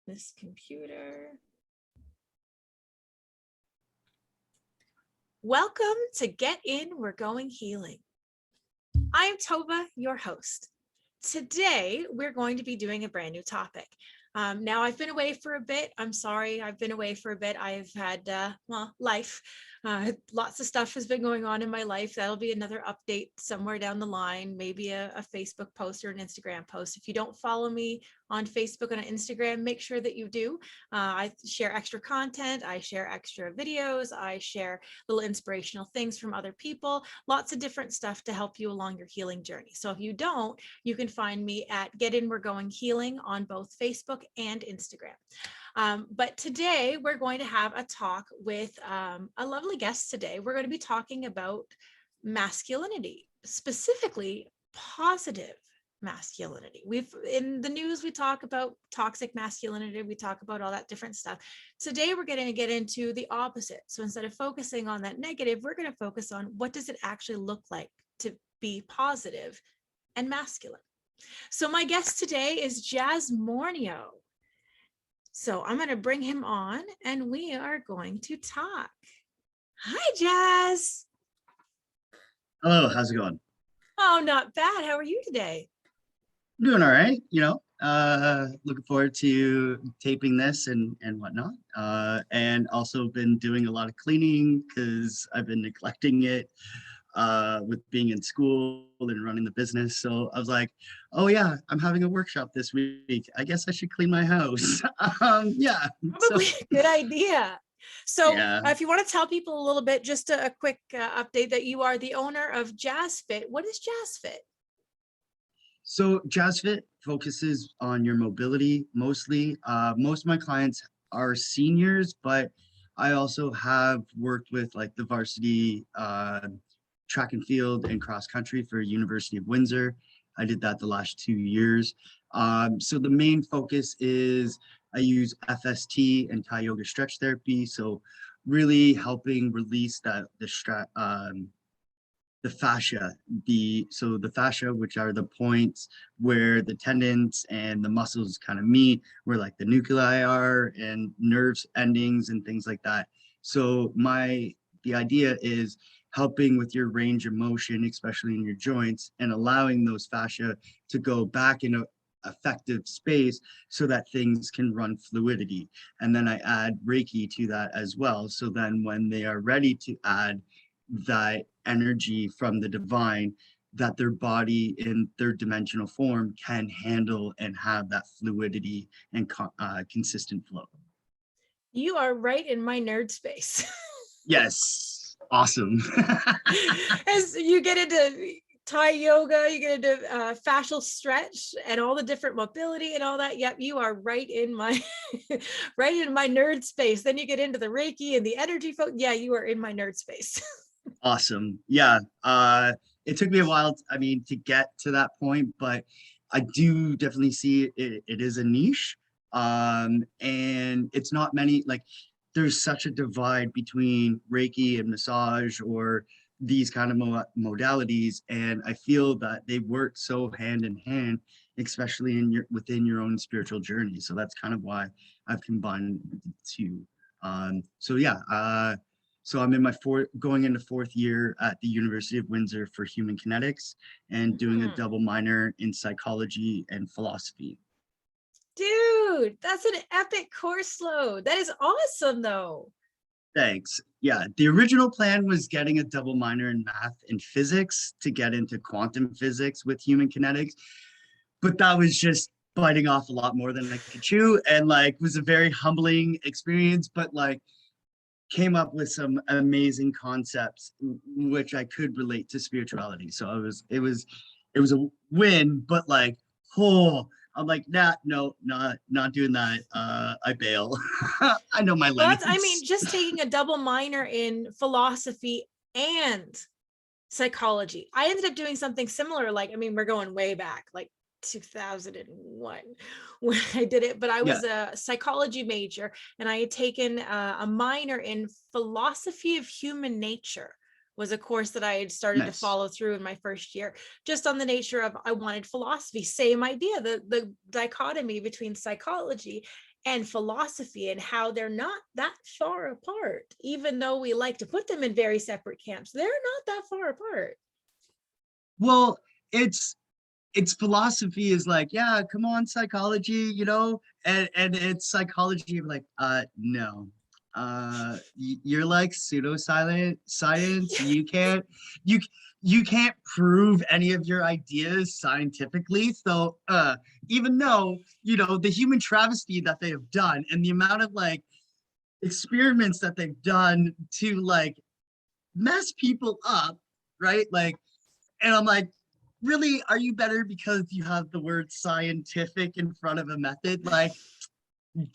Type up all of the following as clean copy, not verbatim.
this computer. Welcome to Get In, We're Going Healing. I'm Tovah, your host. Today, we're going to be doing a brand new topic. Now, I've been away for a bit. I'm sorry, I've been away for a bit. I've had, life. Lots of stuff has been going on in my life. That'll be another update somewhere down the line, maybe a Facebook post or an Instagram post. If you don't follow me on Facebook and on Instagram, make sure that you do. I share extra content. I share extra videos. I share little inspirational things from other people, lots of different stuff to help you along your healing journey. So if you don't, you can find me at Get In We're Going Healing on both Facebook and Instagram. But today we're going to have a talk with a lovely guest today. We're going to be talking about masculinity, specifically positive masculinity. In the news, we talk about toxic masculinity. We talk about all that different stuff. Today, we're going to get into the opposite. So instead of focusing on that negative, we're going to focus on what does it actually look like to be positive and masculine. So my guest today is Jaz Morneau. So I'm going to bring him on and we are going to talk. Hi, Jaz. Hello, how's it going? Oh, not bad. How are you today? Doing all right, looking forward to taping this and whatnot. And also been doing a lot of cleaning because I've been neglecting it with being in school and running the business. So I was like, oh yeah, I'm having a workshop this week. I guess I should clean my house. Yeah. Probably a good idea. So yeah. if you want to tell people a little bit, just a quick update that you are the owner of JazFit. What is JazFit? So JazFit focuses on your mobility mostly. Most of my clients are seniors, but I also have worked with like the varsity track and field and cross country for University of Windsor. I did that the last 2 years. So the main focus is I use FST and Thai yoga stretch therapy. So really helping release the fascia, the fascia, which are the points where the tendons and the muscles kind of meet, where like the nuclei are and nerves endings and things like that. So the idea is helping with your range of motion, especially in your joints, and allowing those fascia to go back in a effective space so that things can run fluidity. And then I add Reiki to that as well. So then when they are ready to add that energy from the divine, that their body in third dimensional form can handle and have that fluidity and consistent flow. You are right in my nerd space. Yes, awesome. As you get into Thai yoga, you get into fascial stretch and all the different mobility and all that. Yep, you are right in my right in my nerd space. Then you get into the Reiki and the energy. Yeah, you are in my nerd space. Awesome. Yeah. It took me a while, to get to that point, but I do definitely see it is a niche. And it's not many, like there's such a divide between Reiki and massage or these kind of modalities. And I feel that they work so hand in hand, especially within your own spiritual journey. So that's kind of why I've combined the two. So I'm in my going into fourth year at the University of Windsor for Human Kinetics and doing a double minor in psychology and philosophy. Dude, that's an epic course load. That is awesome though. Thanks. Yeah, the original plan was getting a double minor in math and physics to get into quantum physics with Human Kinetics, but that was just biting off a lot more than I could chew, and like was a very humbling experience, but like came up with some amazing concepts which I could relate to spirituality. So it was a win, but like, I'm like, nah, no, not doing that. I bail. I know my limits. Just taking a double minor in philosophy and psychology. I ended up doing something similar. We're going way back, like 2001 when I did it, but I was a psychology major and I had taken a minor in philosophy of human nature. Was a course that I had started to follow through in my first year, just on the nature of I wanted philosophy. Same idea, the dichotomy between psychology and philosophy, and how they're not that far apart, even though we like to put them in very separate camps. They're not that far apart. Well, it's philosophy is like, yeah, come on, psychology, and it's psychology of like, no. You're like pseudoscience science. You you can't prove any of your ideas scientifically. So even though, the human travesty that they have done and the amount of like experiments that they've done to like mess people up, right? Like, and I'm like, really, are you better because you have the word scientific in front of a method? Like,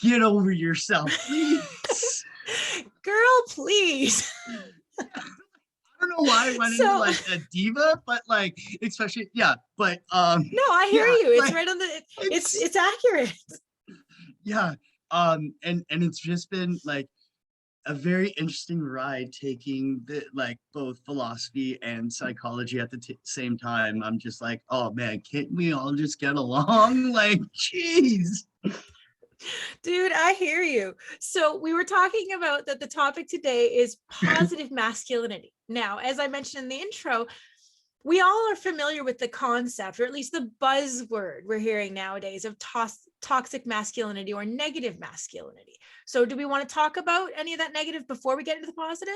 get over yourself, please. Girl, please. I don't know why I went into So like a diva, but like, especially, yeah, but no, I hear yeah, you. It's like right on the, it's it's accurate. yeah, and it's just been like a very interesting ride taking the like both philosophy and psychology at the same time. I'm just like, oh man, can't we all just get along? Like, jeez. Dude, I hear you. So we were talking about that the topic today is positive masculinity. Now, as I mentioned in the intro, we all are familiar with the concept, or at least the buzzword we're hearing nowadays of toxic masculinity or negative masculinity. So do we want to talk about any of that negative before we get into the positive?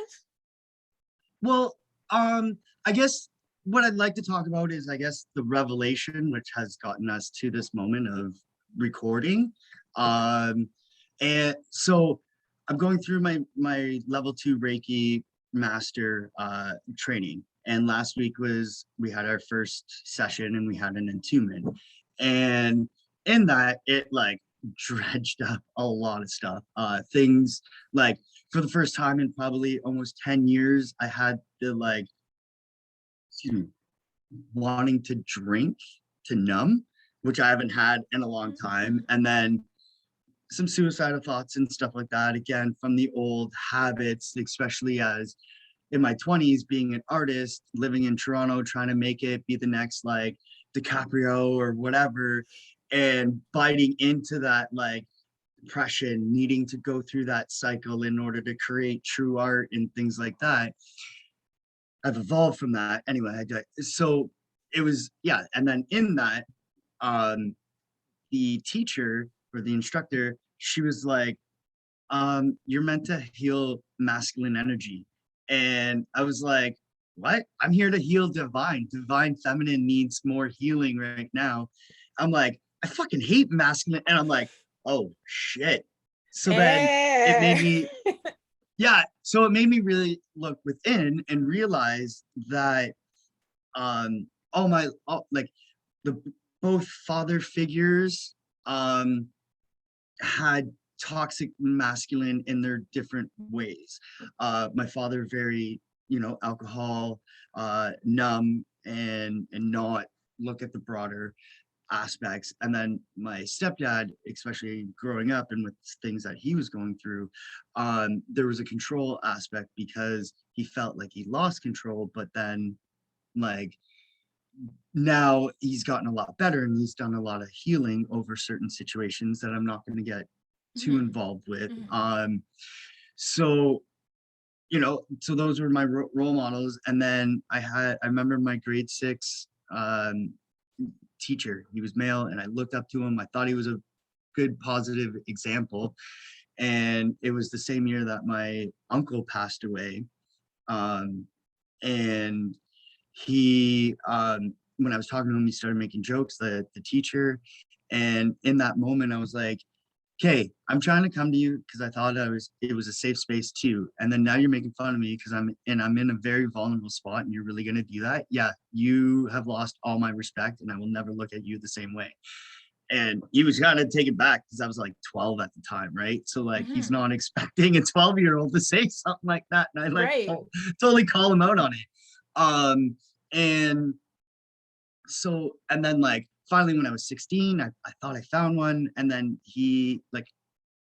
Well, I guess what I'd like to talk about is, I guess, the revelation which has gotten us to this moment of recording. Um, and so I'm going through my level 2 Reiki master training. And last week we had our first session and we had an attunement. And in that, it like dredged up a lot of stuff. Things like for the first time in probably almost 10 years, I had the like, excuse me, wanting to drink to numb, which I haven't had in a long time. And then some suicidal thoughts and stuff like that, again, from the old habits, especially as in my 20s, being an artist, living in Toronto, trying to make it, be the next like DiCaprio or whatever, and biting into that like depression, needing to go through that cycle in order to create true art and things like that. I've evolved from that. Anyway, so it was, yeah. And then in that, um, the teacher or the instructor, she was like, you're meant to heal masculine energy. And I was like, what? I'm here to heal divine. Divine feminine needs more healing right now. I'm like, I fucking hate masculine. And I'm like, oh shit. So then it made me, yeah. So it made me really look within and realize that like the both father figures had toxic masculine in their different ways. My father very, alcohol, numb and not look at the broader aspects. And then my stepdad, especially growing up and with things that he was going through, there was a control aspect because he felt like he lost control, but then like now he's gotten a lot better and he's done a lot of healing over certain situations that I'm not going to get too involved with. So so those were my role models. And then I remember my grade 6 teacher. He was male and I looked up to him. I thought he was a good positive example. And it was the same year that my uncle passed away. And he when I was talking to him, he started making jokes, the teacher. And in that moment I was like, okay, I'm trying to come to you because I thought it was a safe space too. And then now you're making fun of me because I'm in a very vulnerable spot and you're really gonna do that. Yeah, you have lost all my respect and I will never look at you the same way. And he was kind of taken back because I was like 12 at the time, right? So like he's not expecting a 12-year-old to say something like that. And I like totally call him out on it. And so, and then like finally when I was 16, I thought I found one. And then he like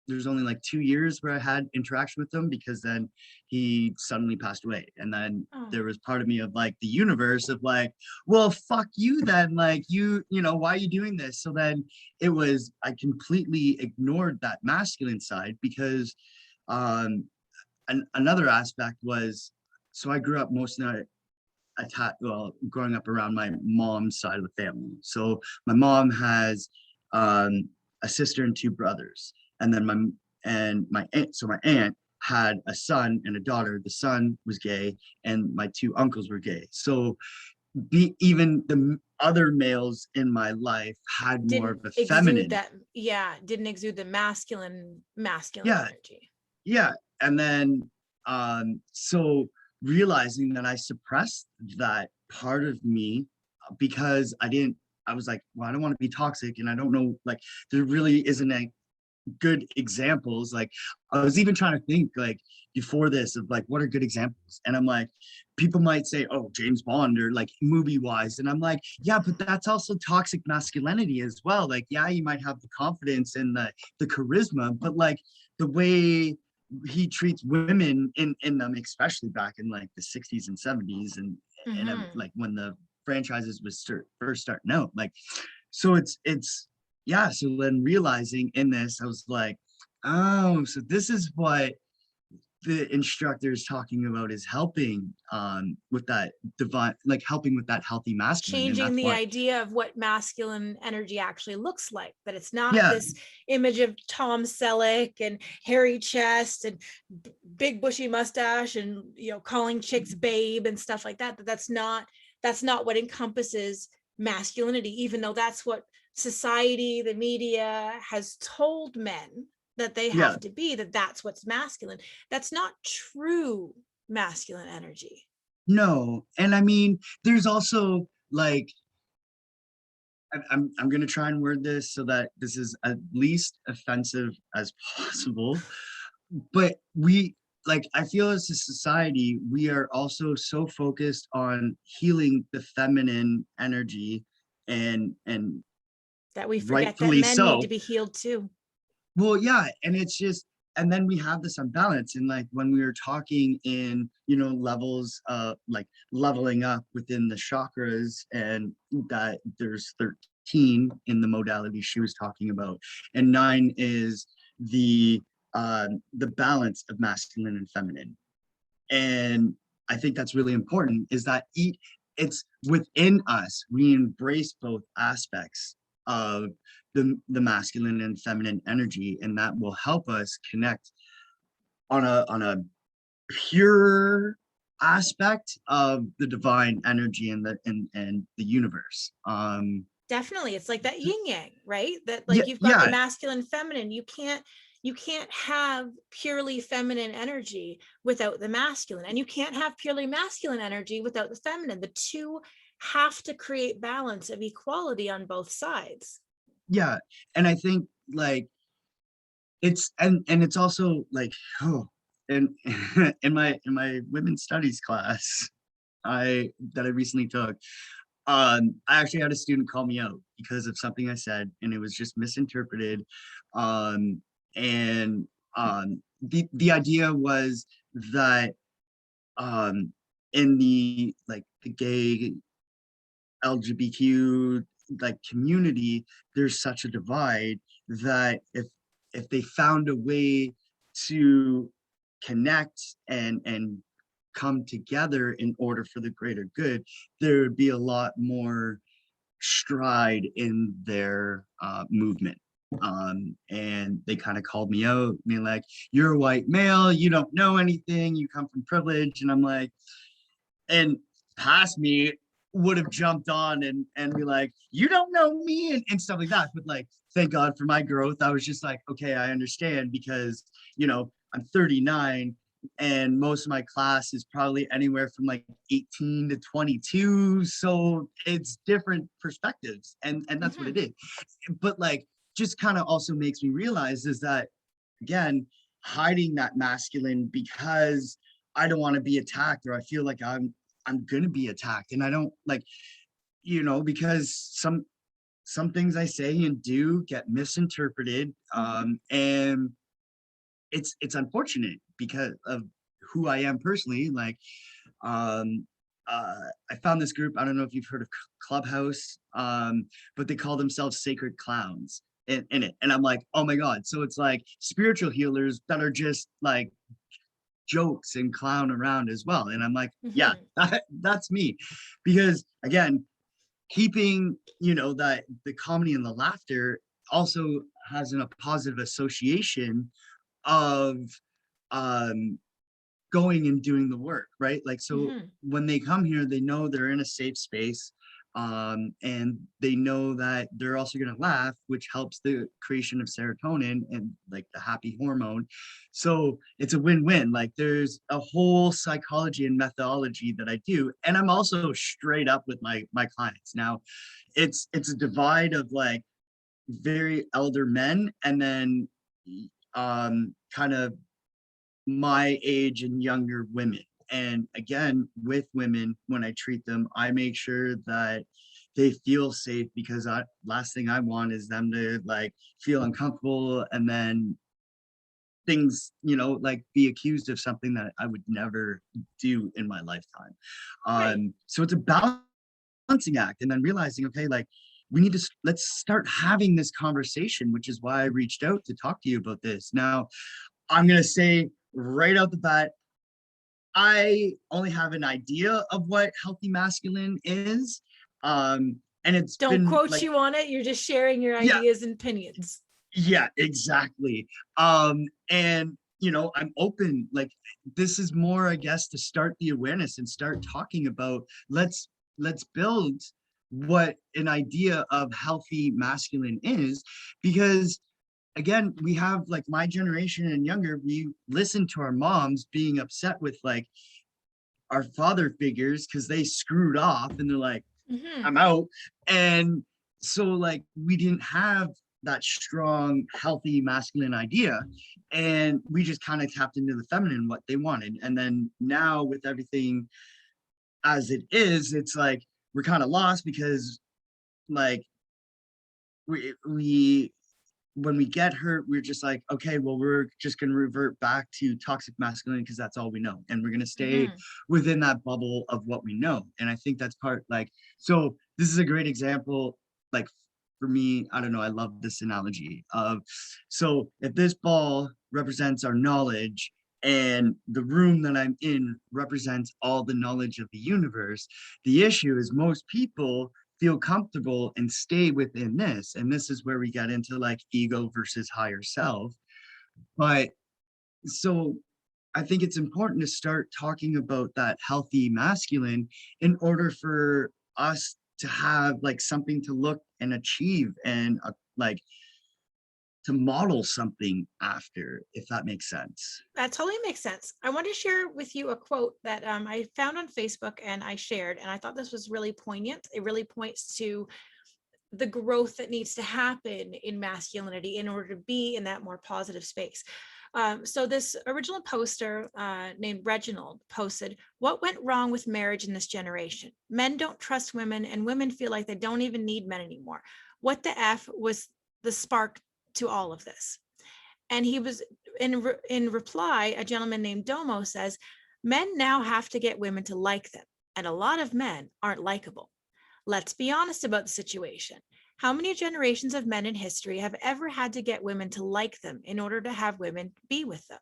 there's only like 2 years where I had interaction with him, because then he suddenly passed away. And then Oh, there was part of me of like the universe of like, well, fuck you then. Like you know, why are you doing this? So then it was, I completely ignored that masculine side because another aspect was, so I grew up mostly growing up around my mom's side of the family. So my mom has um, a sister and two brothers, and then my aunt. So my aunt had a son and a daughter. The son was gay, and my two uncles were gay. So even the other males in my life had more didn't of a exude feminine. that. Yeah, didn't exude the masculine Yeah, energy. yeah. And then so realizing that I suppressed that part of me because I was like, well, I don't want to be toxic, and I don't know, like there really isn't a good examples. Like I was even trying to think like before this of like what are good examples, and I'm like, people might say, oh, James Bond, or like movie wise, and I'm like, yeah, but that's also toxic masculinity as well. Like, yeah, you might have the confidence and the charisma, but like the way he treats women in them, especially back in like the 60s and 70s, and Hmm. like when the franchises was first starting out, like so it's yeah. So then realizing in this, I was like, oh, so this is what the instructor is talking about, is helping with that divine, like helping with that healthy masculine. And Changing that's the why, idea of what masculine energy actually looks like, that it's not yeah, this image of Tom Selleck and hairy chest and big bushy mustache and calling chicks babe and stuff like that. That's not what encompasses masculinity, even though that's what society, the media has told men that they yeah, have to be, that's what's masculine. That's not true masculine energy. no. And I mean, there's also like, I'm gonna try and word this so that this is at least offensive as possible, but we, like, I feel as a society we are also so focused on healing the feminine energy, and That we forget that rightfully men need to so. be healed too. Well, yeah, and it's just, and then we have this unbalance. And like when we were talking in, you know, levels like leveling up within the chakras, and that there's 13 in the modality she was talking about, and 9 is the balance of masculine and feminine. And I think that's really important, is that it's within us, we embrace both aspects of the masculine and feminine energy, and that will help us connect on a pure aspect of the divine energy and the universe. Definitely. It's like that yin yang, right? That Yeah, like you've got the yeah, masculine, feminine. You can't have purely feminine energy without the masculine, and you can't have purely masculine energy without the feminine. The two have to create balance of equality on both sides. yeah. And I think like and it's also like, oh, and in my women's studies class I recently took, I actually had a student call me out because of something I said, and it was just misinterpreted. And the idea was that um in the like the gay LGBTQ like community, there's such a divide that if they found a way to connect and come together in order for the greater good, there would be a lot more stride in their movement. And they kind of called me out, being like, "You're a white male, you don't know anything, you come from privilege," and I'm like, and past me would have jumped on and be like, you don't know me, and stuff like that. But like, thank God for my growth, I was just like, okay, I understand, because you know, I'm 39, and most of my class is probably anywhere from like 18 to 22, so it's different perspectives, and that's what Mhm. it is. But like, just kind of also makes me realize is that, again, hiding that masculine because I don't want to be attacked, or I feel like I'm gonna be attacked, and I don't like, you know, because some things I say and do get misinterpreted, Mhm. and it's unfortunate because of who I am personally. Like, I found this group. I don't know if you've heard of Clubhouse, but they call themselves Sacred Clowns in it. And I'm like, oh my God. So it's like spiritual healers that are just like jokes and clown around as well. And I'm like, yeah, that's me. Because again, keeping, that the comedy and the laughter also has a positive association of um going and doing the work, right? Like, so when they come here, they know they're in a safe space, and they know that they're also going to laugh, which helps the creation of serotonin and like the happy hormone. So it's a win-win. Like, there's a whole psychology and methodology that I do, and I'm also straight up with my clients. Now, it's a divide of like very elder men, and then kind of my age and younger women. And again, with women, when I treat them, I make sure that they feel safe, because last thing I want is them to like feel uncomfortable and then things, like be accused of something that I would never do in my lifetime. So it's a balancing act, and then realizing, okay, like, we need to let's start having this conversation, which is why I reached out to talk to you about this. Now, I'm going to say right out the bat, I only have an idea of what healthy masculine is. And it's Don't been quote like, you on it. You're just sharing your yeah, ideas and opinions. yeah, exactly. And I'm open. Like, this is more, I guess, to start the awareness and start talking about, let's build what an idea of healthy masculine is, because again, we have like my generation and younger, we listen to our moms being upset with like our father figures because they screwed off, and they're like, I'm out. And so like we didn't have that strong, healthy masculine idea. And we just kind of tapped into the feminine, what they wanted. And then now with everything as it is, it's like we're kind of lost, because like we when we get hurt, we're just like, okay, well, we're just going to revert back to toxic masculinity because that's all we know. And we're going to stay within that bubble of what we know. And I think that's part, like, so this is a great example. Like, for me, I don't know, I love this analogy of, so if this ball represents our knowledge and the room that I'm in represents all the knowledge of the universe, the issue is most people feel comfortable and stay within this. And this is where we get into like ego versus higher self. But so I think it's important to start talking about that healthy masculine in order for us to have like something to look and achieve, and like to model something after, if that makes sense. That totally makes sense. I want to share with you a quote that I found on Facebook and I shared, and I thought this was really poignant. It really points to the growth that needs to happen in masculinity in order to be in that more positive space. So this original poster named Reginald posted, "What went wrong with marriage in this generation? Men don't trust women, and women feel like they don't even need men anymore. What the F was the spark to all of this?" And he was in reply, a gentleman named Domo says, "Men now have to get women to like them, and a lot of men aren't likable. Let's be honest about the situation. How many generations of men in history have ever had to get women to like them in order to have women be with them?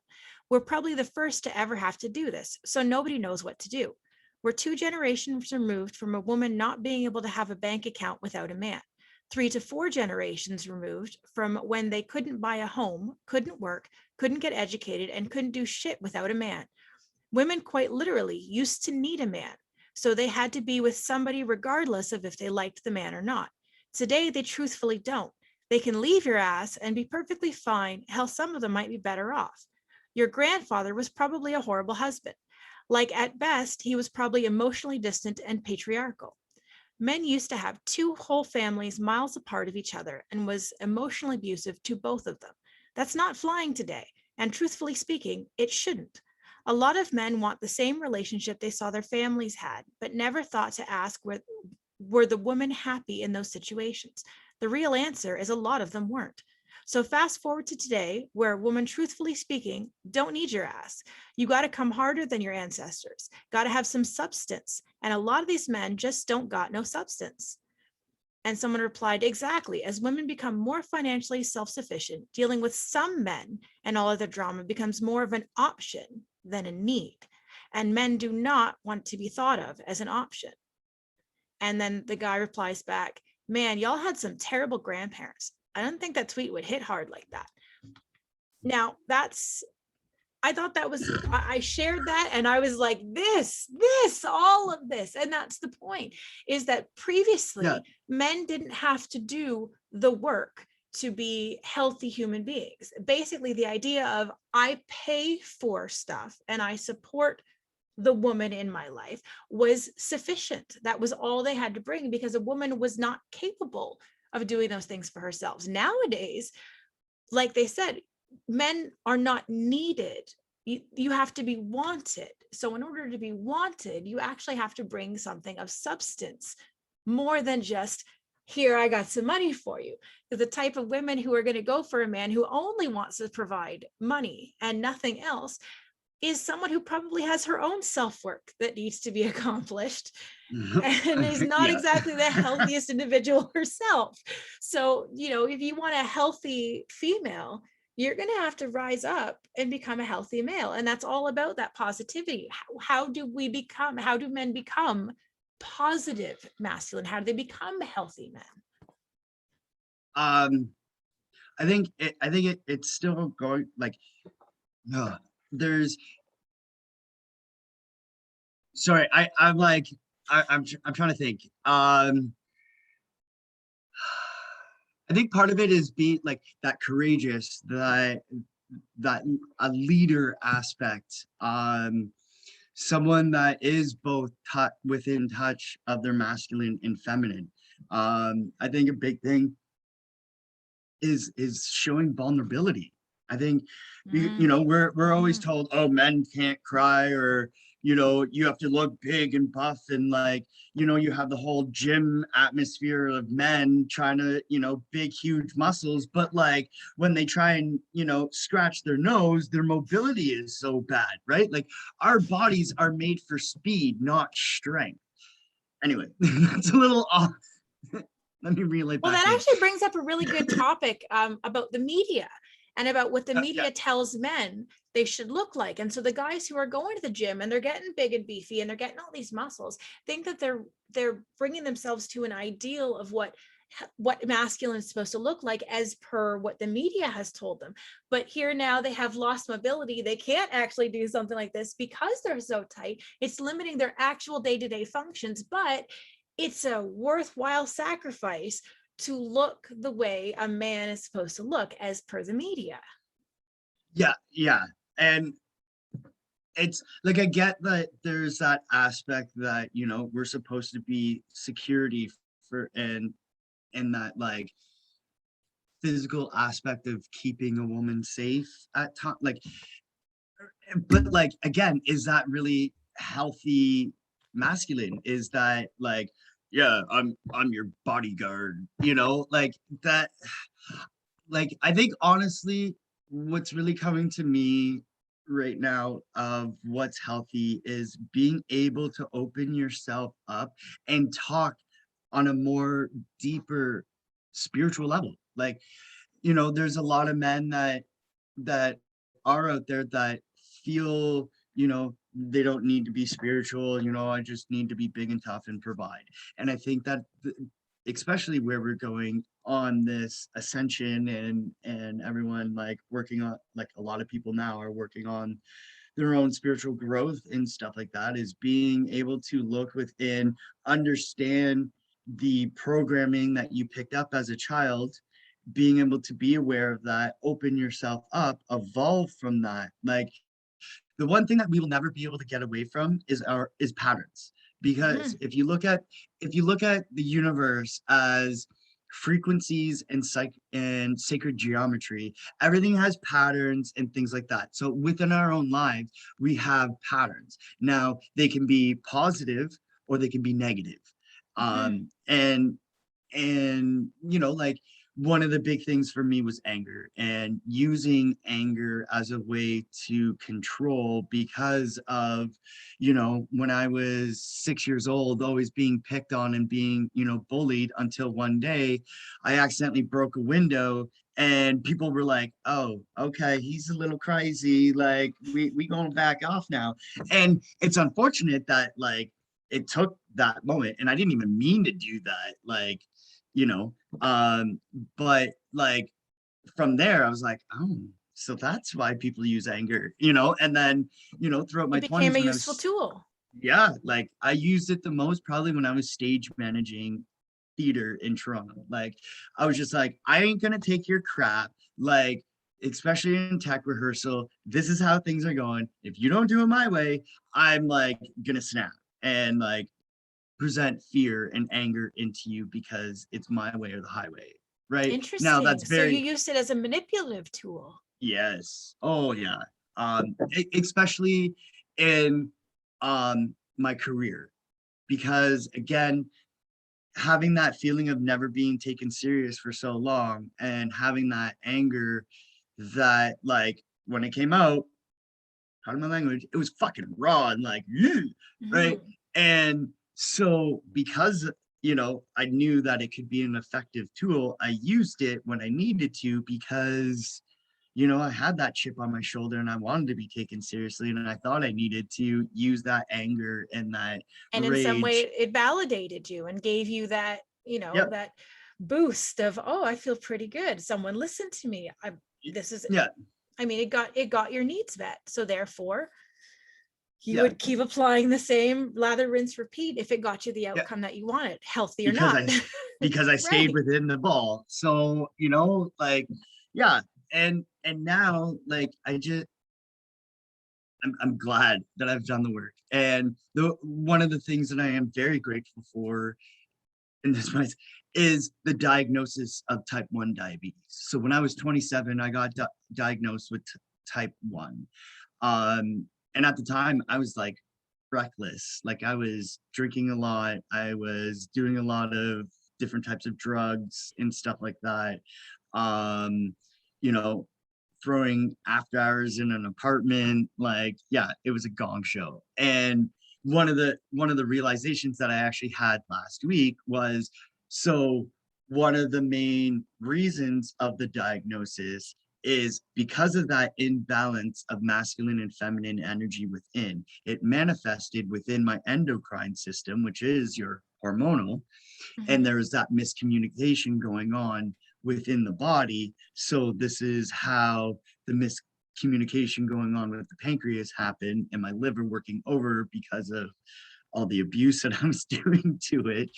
We're probably the first to ever have to do this, so nobody knows what to do. We're 2 generations removed from a woman not being able to have a bank account without a man. 3 to 4 generations removed from when they couldn't buy a home, couldn't work, couldn't get educated, and couldn't do shit without a man. Women quite literally used to need a man, so they had to be with somebody regardless of if they liked the man or not. Today, they truthfully don't. They can leave your ass and be perfectly fine. Hell, some of them might be better off. Your grandfather was probably a horrible husband. Like, at best, he was probably emotionally distant and patriarchal. Men used to have 2 whole families miles apart of each other and was emotionally abusive to both of them. That's not flying today, and truthfully speaking, it shouldn't. A lot of men want the same relationship they saw their families had, but never thought to ask were the women happy in those situations. The real answer is a lot of them weren't. So fast forward to today, where women, truthfully speaking, don't need your ass. You got to come harder than your ancestors, got to have some substance. And a lot of these men just don't got no substance. And someone replied, exactly. As women become more financially self-sufficient, dealing with some men and all of the drama becomes more of an option than a need. And men do not want to be thought of as an option. And then the guy replies back, man, y'all had some terrible grandparents. I don't think that tweet would hit hard like that. Now, I thought that was, I shared that and I was like, all of this. And that's the point, is that previously men didn't have to do the work to be healthy human beings. Basically, the idea of I pay for stuff and I support the woman in my life was sufficient. That was all they had to bring, because a woman was not capable of doing those things for herself. Nowadays, like they said, men are not needed. You have to be wanted. So in order to be wanted, you actually have to bring something of substance, more than just, here, I got some money for you. The type of women who are going to go for a man who only wants to provide money and nothing else is someone who probably has her own self-work that needs to be accomplished and is not exactly the healthiest individual herself. So, if you want a healthy female, you're going to have to rise up and become a healthy male. And that's all about that positivity. How do men become positive masculine? How do they become healthy men? I think it's still going, like, no, there's, sorry, I'm like, I'm trying to think. I think part of it is being like that courageous, that a leader aspect, someone that is both within touch of their masculine and feminine. I think a big thing is showing vulnerability. I think we're always told, oh, men can't cry, or you have to look big and buff, and like you have the whole gym atmosphere of men trying to big huge muscles, but like when they try and scratch their nose, their mobility is so bad, right? Like our bodies are made for speed, not strength. Anyway, that's a little off. Let me relay back. Well, that actually brings up a really good topic about the media and about what the media tells men they should look like. And so the guys who are going to the gym and they're getting big and beefy and they're getting all these muscles think that they're bringing themselves to an ideal of what masculine is supposed to look like as per what the media has told them. But here now they have lost mobility. They can't actually do something like this because they're so tight. It's limiting their actual day-to-day functions, but it's a worthwhile sacrifice to look the way a man is supposed to look as per the media. Yeah. And it's like, I get that there's that aspect that, we're supposed to be security for, and that like physical aspect of keeping a woman safe at times, like, but like, again, is that really healthy masculine? Is that like, yeah, I'm your bodyguard, like that? Like, I think honestly, what's really coming to me right now of what's healthy is being able to open yourself up and talk on a more deeper spiritual level. Like, there's a lot of men that are out there that feel, they don't need to be spiritual, I just need to be big and tough and provide. And I think that especially where we're going on this ascension, and everyone like working on, like a lot of people now are working on their own spiritual growth and stuff like that, is being able to look within, understand the programming that you picked up as a child, being able to be aware of that, open yourself up, evolve from that. Like, the one thing that we will never be able to get away from is patterns. Because if you look at the universe as frequencies and sacred geometry, everything has patterns and things like that. So within our own lives, we have patterns. Now, they can be positive or they can be negative. And like, one of the big things for me was anger, and using anger as a way to control, because of, when I was 6 years old, always being picked on and being, bullied, until one day I accidentally broke a window, and people were like, oh, okay, he's a little crazy, like we going back off now. And it's unfortunate that, like, it took that moment, and I didn't even mean to do that, like, you know but like, from there I was like, oh, so that's why people use anger, and then, throughout my It became 20s, a when I useful was, tool. yeah, like, I used it the most probably when I was stage managing theater in Toronto. Like, I was just like, I ain't gonna take your crap, like, especially in tech rehearsal. This is how things are going. If you don't do it my way, I'm like gonna snap and like present fear and anger into you, because it's my way or the highway. Right now, Interesting. that's So you very, used it as a manipulative tool. yes, oh yeah. Especially in my career, because again, having that feeling of never being taken serious for so long, and having that anger, that, like, when it came out, pardon my language, it was fucking raw and like, right? Mhm. And so, because, I knew that it could be an effective tool, I used it when I needed to, because, I had that chip on my shoulder and I wanted to be taken seriously. And I thought I needed to use that anger and that And in some way, rage. it validated you and gave you that, Yep. that boost of, oh, I feel pretty good. Someone listened to me. This is, Yeah. I mean, it got your needs met. So therefore, you Yeah. would keep applying the same lather, rinse, repeat if it got you the Yeah. outcome that you wanted, healthy or because not. I because I stayed Right. within the ball. So, like, yeah. And now, like, I'm glad that I've done the work. And the one of the things that I am very grateful for in this place is the diagnosis of type 1 diabetes. So when I was 27, I got diagnosed with type 1. And at the time I was like reckless. Like, I was drinking a lot. I was doing a lot of different types of drugs and stuff like that. Um, you know, throwing after hours in an apartment. Like, yeah, it was a gong show. And one of the realizations that I actually had last week was, so one of the main reasons of the diagnosis is because of that imbalance of masculine and feminine energy within. It manifested within my endocrine system, which is your hormonal, and Mhm. there's that miscommunication going on within the body. So this is how the miscommunication going on with the pancreas happened, and my liver working over because of all the abuse that I was doing to it.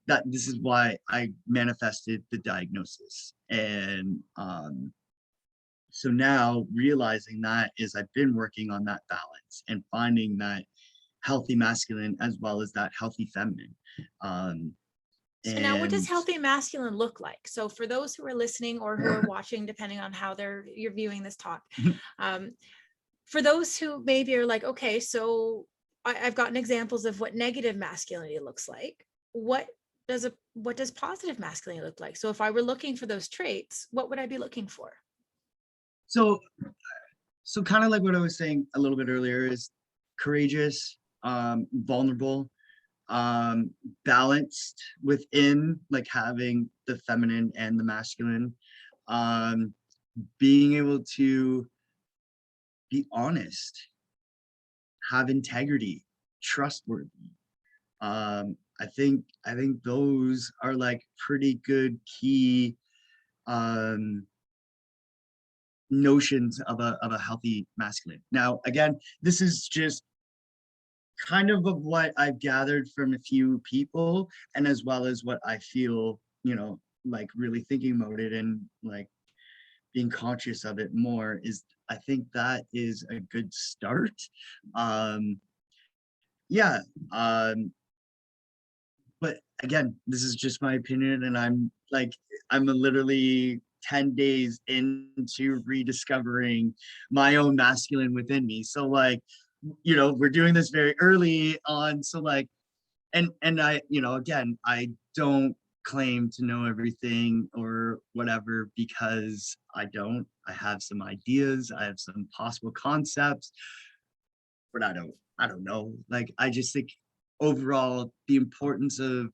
That this is why I manifested the diagnosis. And so now, realizing that, is I've been working on that balance and finding that healthy masculine as well as that healthy feminine. Um, So now what does and healthy masculine look like? So for those who are listening or who are watching, depending on how you're viewing this talk, um, for those who maybe are like, okay, so I've gotten examples of what negative masculinity looks like. What does positive masculinity look like? So if I were looking for those traits, what would I be looking for? so so kind of like what I was saying a little bit earlier, is courageous, vulnerable, um, balanced within, like, having the feminine and the masculine, um, being able to be honest, have integrity, trustworthy. I think those are like pretty good key um notions of a healthy masculine. Now, again, this is just kind of what I've gathered from a few people, and as well as what I feel, like really thinking about it and like being conscious of it more, is I think that is a good start. Um, yeah. But again, this is just my opinion, and I'm literally 10 days into rediscovering my own masculine within me. So, like, we're doing this very early on. So, like, and I, again, I don't claim to know everything or whatever, because I don't. I have some ideas, I have some possible concepts, but I don't know. Like, I just think overall the importance of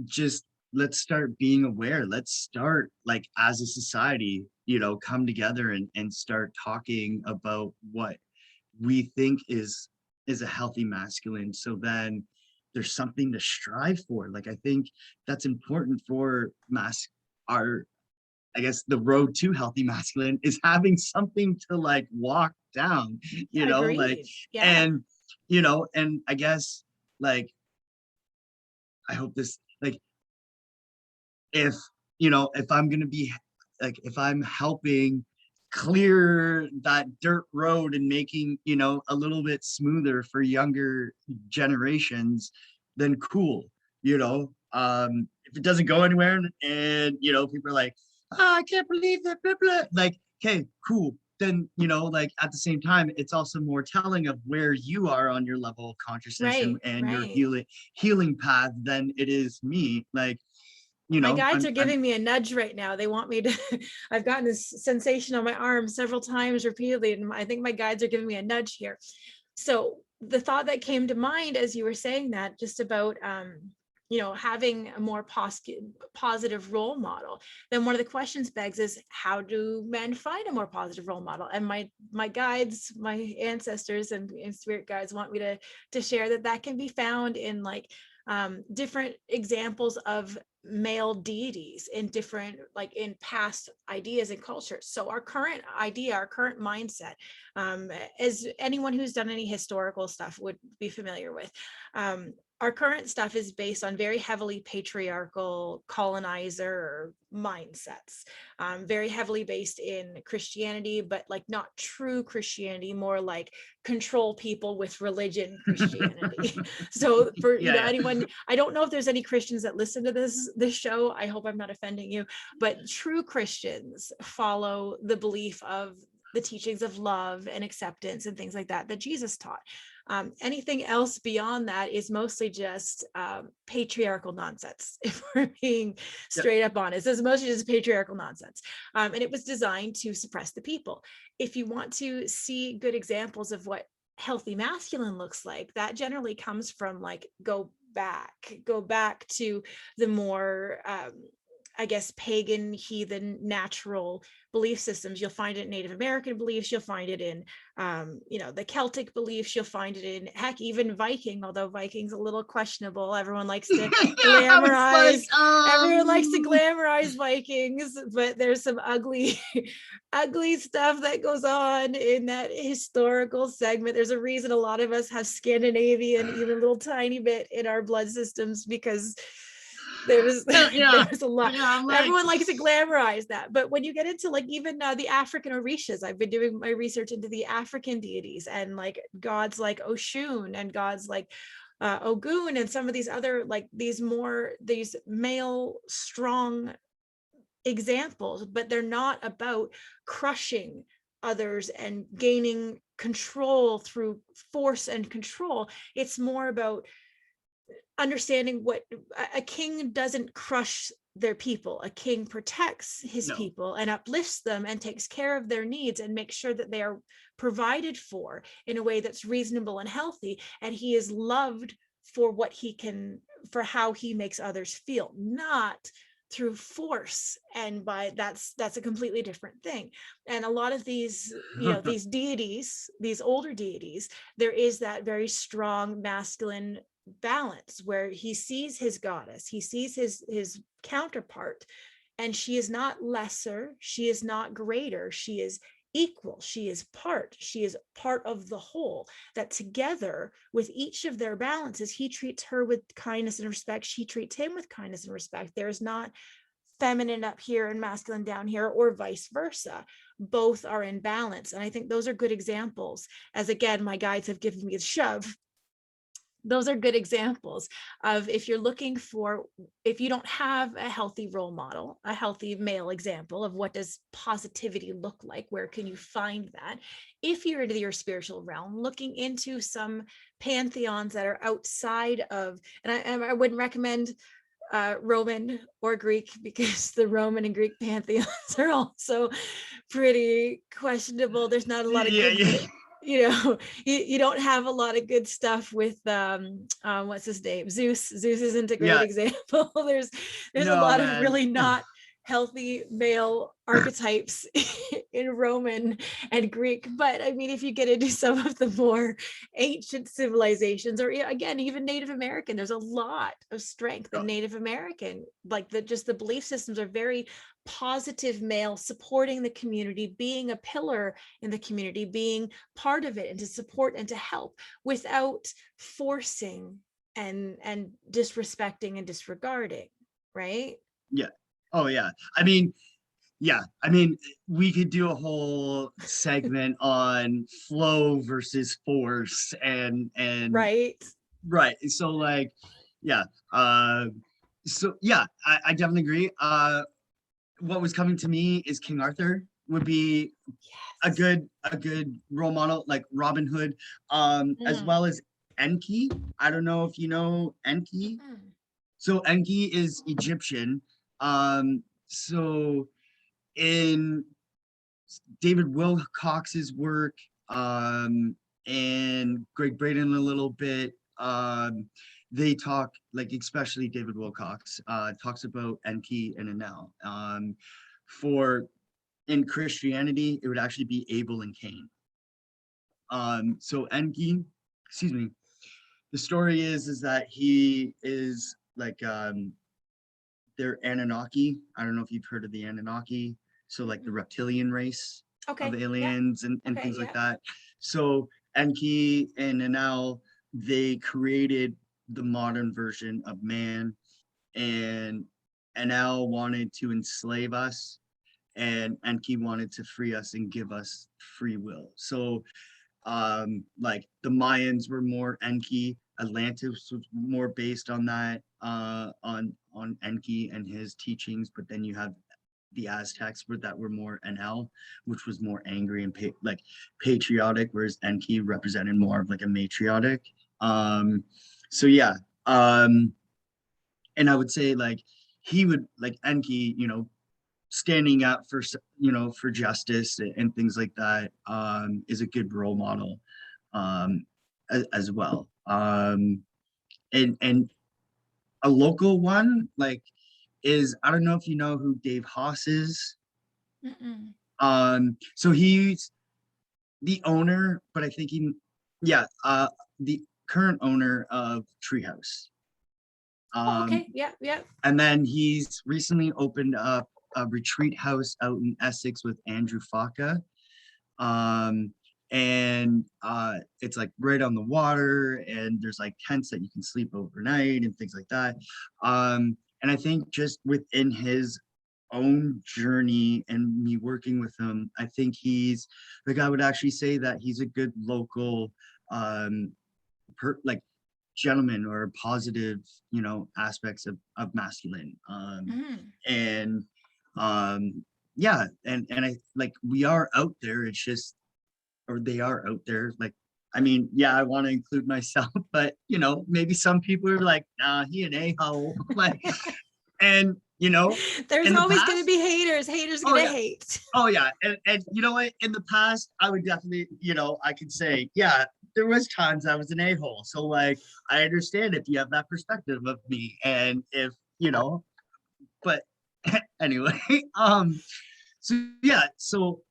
just, let's start being aware. Let's start, like, as a society, come together and start talking about what we think is a healthy masculine, so then there's something to strive for. Like, I think that's important for our, I guess, the road to healthy masculine is having something to, like, walk down, like, Agreed. Yeah. and and I guess, like, I hope this, like, if if I'm gonna be, like, if I'm helping clear that dirt road and making a little bit smoother for younger generations, then cool. If it doesn't go anywhere, and people are like, oh, I can't believe that, blah, blah. Like, okay, cool, then like, at the same time, it's also more telling of where you are on your level of consciousness and, Right. your Right. healing path than it is me. Like, My guides are I'm giving me a nudge right now. They want me to, I've gotten this sensation on my arm several times repeatedly, and I think my guides are giving me a nudge here. So the thought that came to mind as you were saying that, just about, having a more positive role model, then one of the questions begs is, how do men find a more positive role model? And my guides, my ancestors and spirit guides want me to share that can be found in, like, different examples of male deities in different, like, in past ideas and cultures. So our current idea, our current mindset, as anyone who's done any historical stuff would be familiar with, our current stuff is based on very heavily patriarchal colonizer mindsets, very heavily based in Christianity, but, like, not true Christianity, more like control people with religion Christianity. So for yeah, yeah. anyone, I don't know if there's any Christians that listen to this show. I hope I'm not offending you, but true Christians follow the belief of the teachings of love and acceptance and things like that Jesus taught. Anything else beyond that is mostly just patriarchal nonsense. If we're being straight up honest, it's mostly just patriarchal nonsense. And it was designed to suppress the people. If you want to see good examples of what healthy masculine looks like, that generally comes from, like, go back to the more, I guess, pagan, heathen, natural belief systems. You'll find it in Native American beliefs. You'll find it in, the Celtic beliefs. You'll find it in, heck, even Viking, although Viking's a little questionable. Everyone likes to glamorize. Everyone likes to glamorize Vikings, but there's some ugly, ugly stuff that goes on in that historical segment. There's a reason a lot of us have Scandinavian, even a little tiny bit, in our blood systems, because there's Yeah, there's a lot. yeah, I'm like, Everyone likes to glamorize that, but when you get into, like, even the African Orishas, I've been doing my research into the African deities and, like, gods like Oshun and gods like Ogun and some of these other, like, these male strong examples, but they're not about crushing others and gaining control through force and control. It's more about understanding what a king doesn't crush their people. A king protects his no. people and uplifts them and takes care of their needs and makes sure that they are provided for in a way that's reasonable and healthy, and he is loved for what he can, for how he makes others feel, not through force. And by that's a completely different thing. And a lot of these, these deities, these older deities, there is that very strong masculine balance where he sees his goddess, he sees his counterpart, and she is not lesser, she is not greater, she is equal, she is part of the whole, that together with each of their balances, he treats her with kindness and respect, she treats him with kindness and respect. There's not feminine up here and masculine down here, or vice versa. Both are in balance. And I think those are good examples, as again my guides have given me a shove. Those are good examples of, if you're looking for, if you don't have a healthy role model, a healthy male example of what does positivity look like, where can you find that? If you're into your spiritual realm, looking into some pantheons that are outside of, and I wouldn't recommend Roman or Greek, because the Roman and Greek pantheons are also pretty questionable. There's not a lot of Yeah, good, yeah. you don't have a lot of good stuff with what's his name? Zeus isn't a great Yeah. example. There's a No, lot of man. really not healthy male archetypes in Roman and Greek. But I mean, if you get into some of the more ancient civilizations, or again, even Native American, there's a lot of strength in Native American. Like just the belief systems are very positive male, supporting the community, being a pillar in the community, being part of it, and to support and to help without forcing and disrespecting and disregarding, right? Yeah. Oh, yeah. I mean, yeah. I mean, we could do a whole segment on flow versus force and Right. right. So like, yeah. So yeah, I definitely agree. What was coming to me is King Arthur would be Yes. a good role model, like Robin Hood, as Mm. well as Enki. I don't know if you know Enki. Mm. So Enki is Egyptian. So in David Wilcox's work, and Greg Braden a little bit, they talk, like especially David Wilcox talks about Enki and Enel. For in Christianity, it would actually be Abel and Cain. So Enki, excuse me, the story is that he is like they're Anunnaki. I don't know if you've heard of the Anunnaki. So like the reptilian race of Okay. Yeah. aliens and Okay. things like Yeah. that. So Enki and Enel, they created the modern version of man, and Enel wanted to enslave us, and Enki wanted to free us and give us free will. So like the Mayans were more Enki, Atlantis was more based on that, on Enki and his teachings, but then you have the Aztecs that were more Enel, which was more angry and like patriotic, whereas Enki represented more of like a matriotic. So yeah, and I would say like he would like Enki, standing up for for justice and things like that, is a good role model, as well. And a local one like is, I don't know if you know who Dave Haas is. Mm-mm. So he's the owner, but I think yeah, the current owner of Treehouse. Oh, um okay. Yeah. Yeah. and then he's recently opened up a retreat house out in Essex with Andrew Faka. um and it's like right on the water, and there's like tents that you can sleep overnight and things like that. And I think just within his own journey and me working with him, I think he's like, I would actually say that he's a good local, um like gentleman, or positive, aspects of masculine. Mm. And yeah, and I like, we are out there, it's just, or they are out there, like, I mean, yeah, I want to include myself, but maybe some people are like, nah, he an a-hole. Like, and There's in the always going to past, be haters. Haters oh going to yeah, hate. oh yeah, and you know what? In the past, I would definitely, I could say, yeah, there was times I was an a-hole. So like, I understand if you have that perspective of me, and if but anyway, so yeah, so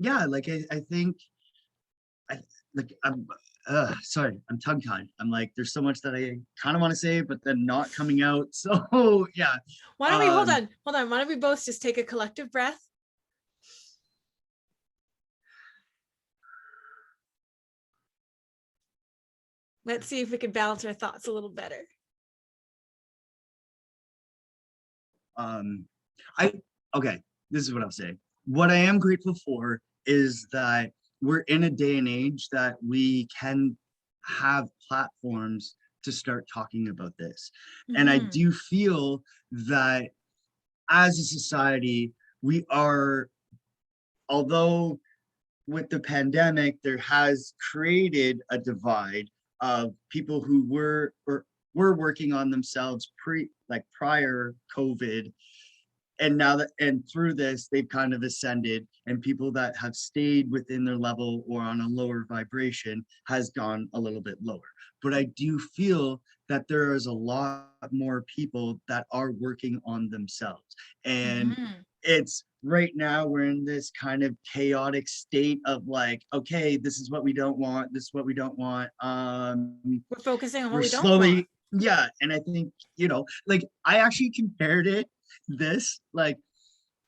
yeah, like I think I like I'm sorry, I'm tongue tied. I'm like, there's so much that I kind of want to say, but then not coming out. So yeah, Why don't we hold um, on? Hold on. Why don't we both just take a collective breath? Let's see if we can balance our thoughts a little better. um, I okay, this is what I'll say. What I am grateful for is that we're in a day and age that we can have platforms to start talking about this. And I Mm-hmm. do feel that as a society, we are, although with the pandemic, there has created a divide of people who were, or were working on themselves prior COVID, and now that, and through this they've kind of ascended, and people that have stayed within their level or on a lower vibration has gone a little bit lower. But I do feel that there is a lot more people that are working on themselves, and Mhm. it's right now we're in this kind of chaotic state of like, okay, this is what we don't want, this is what we don't want. We're focusing on what We're we don't want. slowly, yeah. And I think, like I actually compared this like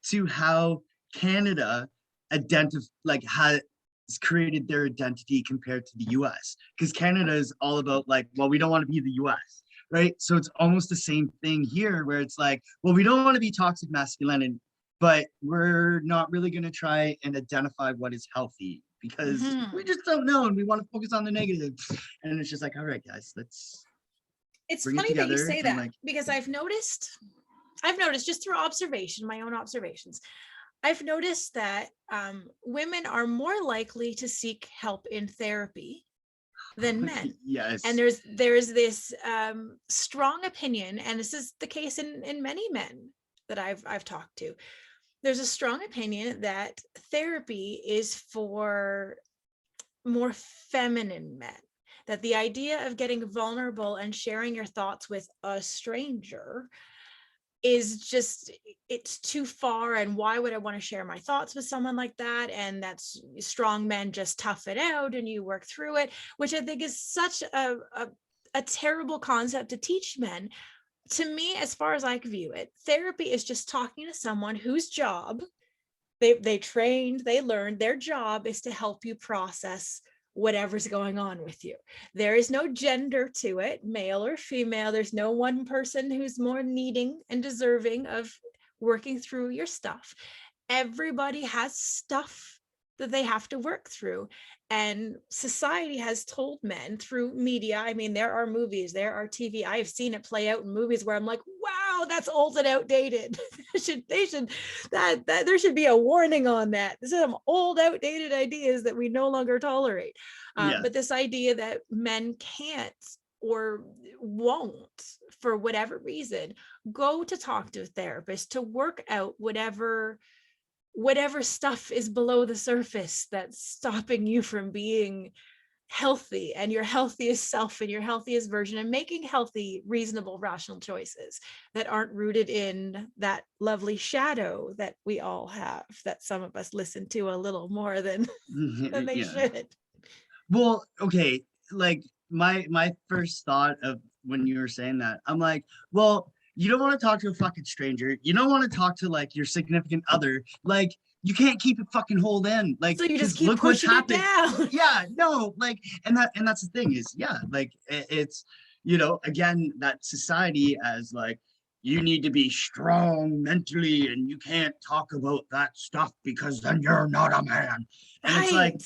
to how Canada has created their identity compared to the US, because Canada is all about like, well, we don't want to be the US, right? So it's almost the same thing here, where it's like, well, we don't want to be toxic masculinity, but we're not really going to try and identify what is healthy, because we Mhm. just don't know, and we want to focus on the negative. And it's just like, all right, guys, let's It's bring it funny that you together say and that, like, because I've noticed just through observation, my own observations, I've noticed that women are more likely to seek help in therapy than men. And yes, there's this strong opinion, and this is the case in many men that I've talked to. There's a strong opinion that therapy is for more feminine men, that the idea of getting vulnerable and sharing your thoughts with a stranger is just, it's too far, and why would I want to share my thoughts with someone like that? And that's, strong men just tough it out and you work through it, which I think is such a terrible concept to teach men. To me, as far as I can view it, therapy is just talking to someone whose job they trained, they learned, their job is to help you process whatever's going on with you. There is no gender to it, male or female. There's no one person who's more needing and deserving of working through your stuff. Everybody has stuff that they have to work through. And society has told men through media. I mean, there are movies, there are TV. I have seen it play out in movies where I'm like, wow, that's old and outdated. There should be a warning on that. This is some old, outdated ideas that we no longer tolerate. yeah, But this idea that men can't or won't, for whatever reason, go to talk to a therapist to work out whatever stuff is below the surface that's stopping you from being healthy and your healthiest self and your healthiest version, and making healthy, reasonable, rational choices that aren't rooted in that lovely shadow that we all have, that some of us listen to a little more than they yeah. should. Well, okay, like my first thought of when you were saying that, I'm like, well, you don't want to talk to a fucking stranger. You don't want to talk to like your significant other. Like, you can't keep it fucking hold in. Like, So you just because keep look what's pushing it happened. down. Yeah, no, like, and that's the thing is, yeah, like it's, again, that society as like, you need to be strong mentally and you can't talk about that stuff because then you're not a man. And it's Right.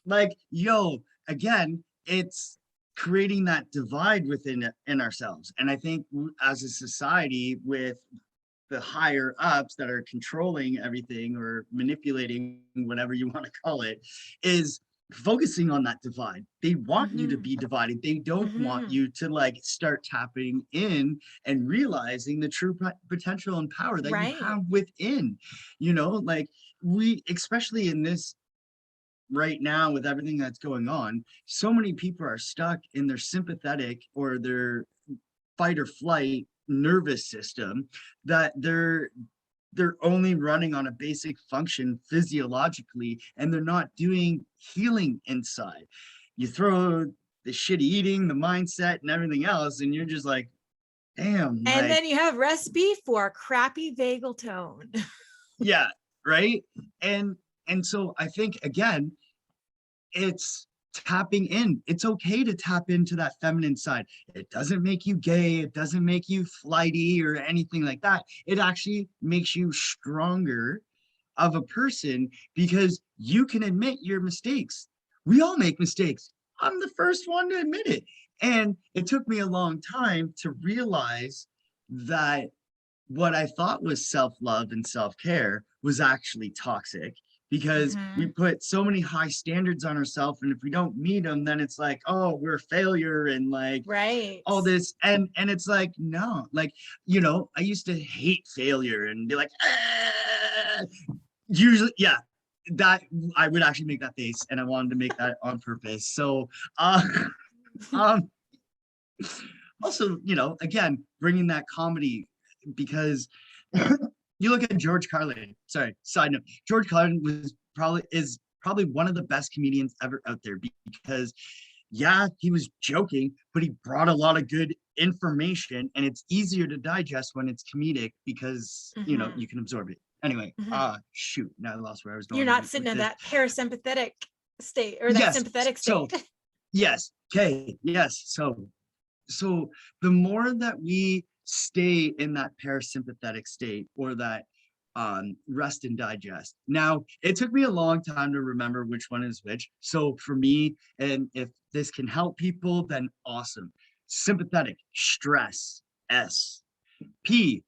like, yo, again, it's creating that divide within in ourselves. And I think as a society, with the higher ups that are controlling everything or manipulating, whatever you want to call it, is focusing on that divide. They want you to Mm-hmm. be divided. They don't want Mm-hmm. you to like start tapping in and realizing the true potential and power that you Right. have within, like we, especially in this right now with everything that's going on, so many people are stuck in their sympathetic or their fight or flight nervous system, that they're only running on a basic function physiologically, and they're not doing healing inside. You throw the shitty eating, the mindset, and everything else, and you're just like, damn, And like, then you have recipe for a crappy vagal tone. yeah, right. And so I think again, it's tapping in. It's okay to tap into that feminine side. It doesn't make you gay, it doesn't make you flighty or anything like that. It actually makes you stronger of a person, because you can admit your mistakes. We all make mistakes. I'm the first one to admit it. And it took me a long time to realize that what I thought was self love and self care was actually toxic, because we Mhm. put so many high standards on ourselves, and if we don't meet them, then it's like, oh, we're a failure, and like Right. all this. And it's like, no, like, I used to hate failure and be like, "Ah." Usually, yeah, that I would actually make that face, and I wanted to make that on purpose. So uh um also, again, bringing that comedy, because you look at George Carlin. Sorry, side note. George Carlin is probably one of the best comedians ever out there, because yeah, he was joking, but he brought a lot of good information, and it's easier to digest when it's comedic, because Mhm. you can absorb it. Anyway, Mhm. shoot, now I lost where I was You're going not with sitting in this. that parasympathetic state or that Yes, sympathetic state. so yes, okay, yes. So the more that we stay in that parasympathetic state, or that rest and digest. Now, it took me a long time to remember which one is which. So for me, and if this can help people, then awesome. Sympathetic, stress, S. P,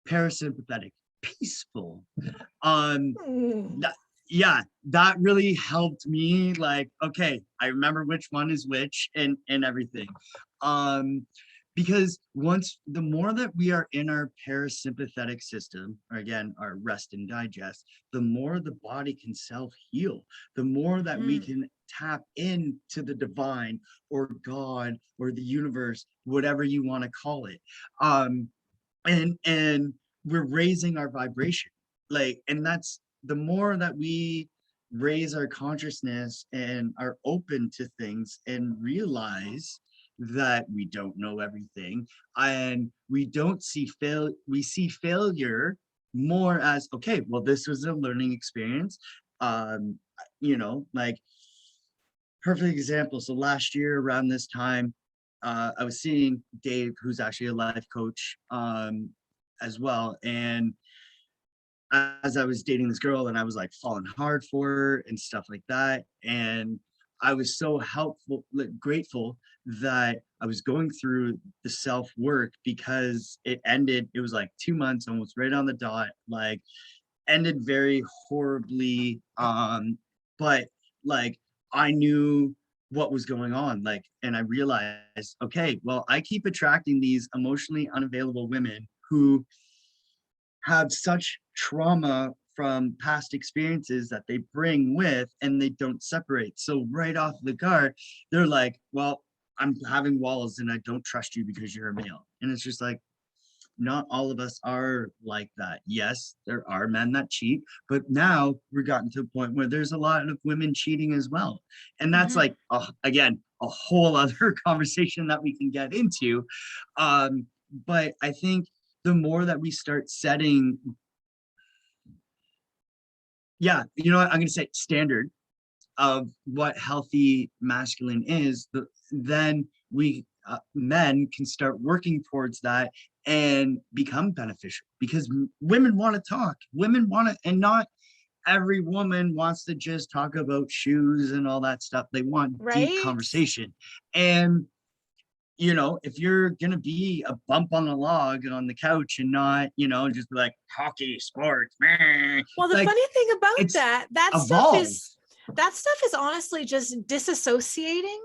parasympathetic, peaceful. Mm. That, yeah, that really helped me, like, okay, I remember which one is which, and everything. um because the more that we are in our parasympathetic system, or again, our rest and digest, the more the body can self heal, the more that we Mhm. can tap into the divine, or God, or the universe, whatever you want to call it. And we're raising our vibration, like, and that's the more that we raise our consciousness and are open to things, and realize that we don't know everything, and we don't see we see failure more as, okay, well, this was a learning experience. um like, perfect example. So last year around this time, I was seeing Dave, who's actually a life coach, as well. And as I was dating this girl, and I was like falling hard for her and stuff like that. And I was so helpful, like, grateful that I was going through the self work, because it was like 2 months, almost right on the dot, like, ended very horribly. But like, I knew what was going on, like, and I realized, okay, well, I keep attracting these emotionally unavailable women who have such trauma from past experiences that they bring with, and they don't separate. So right off the guard, they're like, well, I'm having walls, and I don't trust you because you're a male. And it's just like, not all of us are like that. Yes, there are men that cheat, but now we're gotten to a point where there's a lot of women cheating as well. And that's Mhm. like, again, a whole other conversation that we can get into. But I think the more that we start setting, yeah, you know what, I'm going to say standard of what healthy masculine is, then we, men can start working towards that and become beneficial, because women want to talk, women want to, and not every woman wants to just talk about shoes and all that stuff. They want deep Right. conversation. And if you're gonna be a bump on the log on the couch, and not, just be like hockey, sports, meh, Well, the like, funny thing about it's that stuff evolve. is honestly just disassociating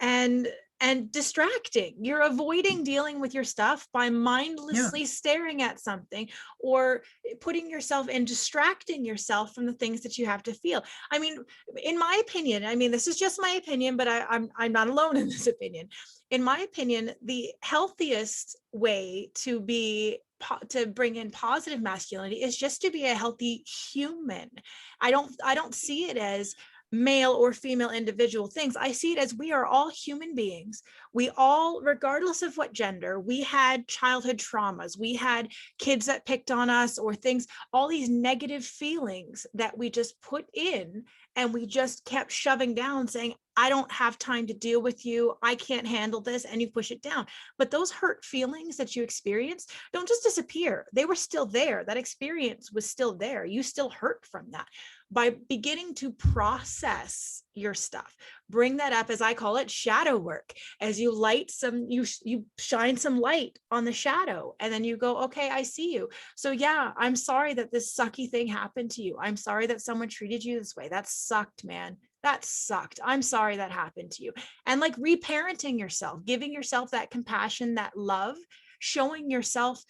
and distracting. You're avoiding dealing with your stuff by Yeah. mindlessly staring at something, or putting yourself and distracting yourself from the things that you have to feel. I mean, in my opinion, this is just my opinion, but I'm not alone in this opinion. In my opinion, the healthiest way to bring in positive masculinity is just to be a healthy human. I don't see it as male or female individual things. I see it as we are all human beings. We all, regardless of what gender, we had childhood traumas, we had kids that picked on us, or things, all these negative feelings that we just put in, and we just kept shoving down, saying, I don't have time to deal with you, I can't handle this, and you push it down. But those hurt feelings that you experienced don't just disappear. They were still there. That experience was still there. You still hurt from that. by beginning to process your stuff, bring that up, as I call it, shadow work. As you light some, you shine some light on the shadow, and then you go, okay, I see you. So yeah, I'm sorry that this sucky thing happened to you. I'm sorry that someone treated you this way. That sucked, man. That sucked. I'm sorry that happened to you. And like reparenting yourself, giving yourself that compassion, that love, showing yourself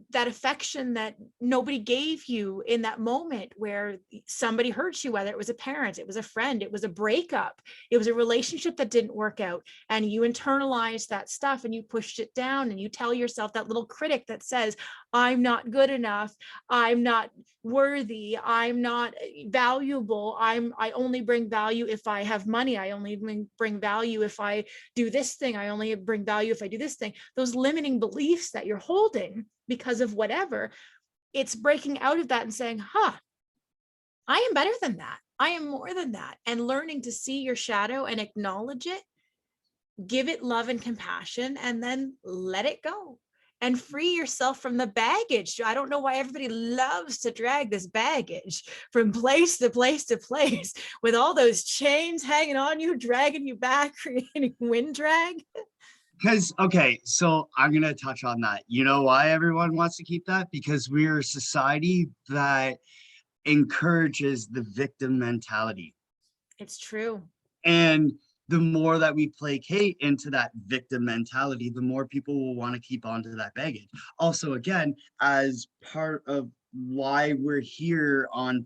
that affection that nobody gave you in that moment where somebody hurt you, whether it was a parent, it was a friend, it was a breakup, it was a relationship that didn't work out, and you internalized that stuff and you pushed it down, and you tell yourself, that little critic that says, I'm not good enough, I'm not worthy, I'm not valuable, I only bring value if I have money, I only bring value if I do this thing, I only bring value if I do this thing. Those limiting beliefs that you're holding because of whatever, it's breaking out of that and saying, I am better than that. I am more than that. And learning to see your shadow and acknowledge it, give it love and compassion, and then let it go and free yourself from the baggage. I don't know why everybody loves to drag this baggage from place to place to place with all those chains hanging on you, dragging you back, creating wind drag. Because, okay, so I'm going to touch on that. You know why everyone wants to keep that? Because we're a society that encourages the victim mentality. It's true. And the more that we placate into that victim mentality, the more people will want to keep on to that baggage. Also, again, as part of why we're here on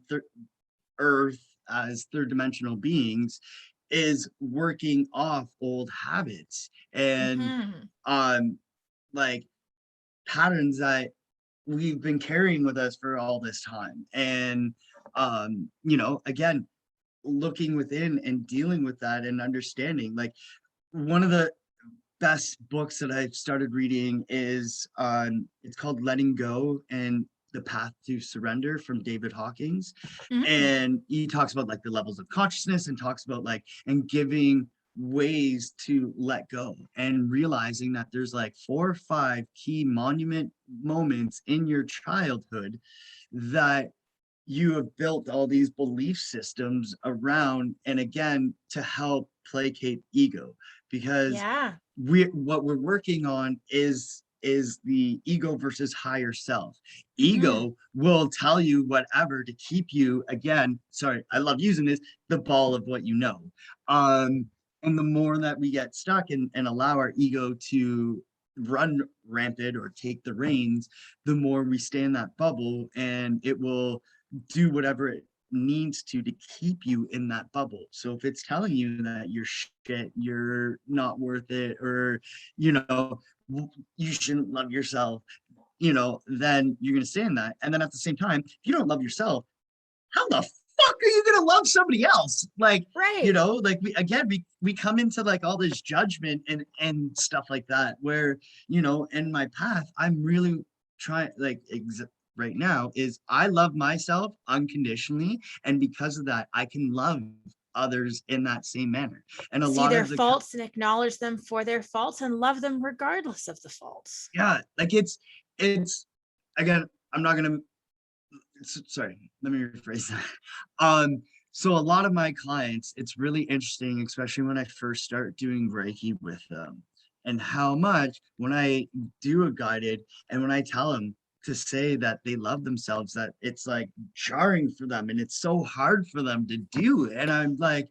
Earth as third dimensional beings, is working off old habits and like patterns that we've been carrying with us for all this time. And again, looking within and dealing with that and understanding, like, one of the best books that I've started reading is it's called Letting Go and the Path to Surrender, from David Hawkins. And he talks about like the levels of consciousness, and talks about like, and giving ways to let go, and realizing that there's like 4 or 5 key monument moments in your childhood that you have built all these belief systems around, and again, to help placate ego. Because what we're working on is the ego versus higher self. Ego will tell you whatever to keep you, again, sorry, I love using this, the ball of what you know. And the more that we get stuck and allow our ego to run rampant or take the reins, the more we stay in that bubble, and it will do whatever it needs to keep you in that bubble. So if it's telling you that you're shit, you're not worth it, or you shouldn't love yourself, then you're going to stay in that. And then at the same time, if you don't love yourself, how the fuck are you going to love somebody else? Like, like we come into like all this judgment and stuff like that, where, in my path, I'm really trying, like, right now is I love myself unconditionally, and because of that, I can love others in that same manner. And see their faults and acknowledge them for their faults, and love them regardless of the faults. Yeah, like it's again, I'm not gonna, sorry, let me rephrase that. So a lot of my clients, it's really interesting, especially when I first start doing Reiki with them, and how much when I do a guided, and when I tell them to say that they love themselves, that it's like jarring for them, and it's so hard for them to do. And I'm like,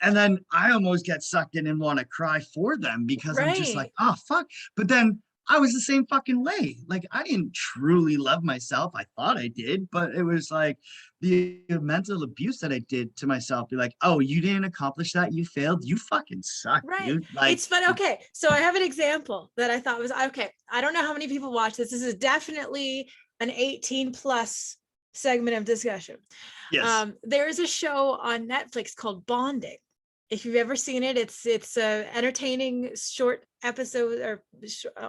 and then I almost get sucked in and want to cry for them, because I'm just like, oh fuck. But then I was the same fucking way. Like, I didn't truly love myself. I thought I did, but it was like the mental abuse that I did to myself. Be like, oh, you didn't accomplish that, you failed, you fucking suck, dude. Like, it's fun. Okay, so I have an example that I thought was okay. I don't know how many people watch this. This is definitely an 18 plus segment of discussion. Yes. There is a show on Netflix called Bonding. If you've ever seen it, it's a entertaining short episode or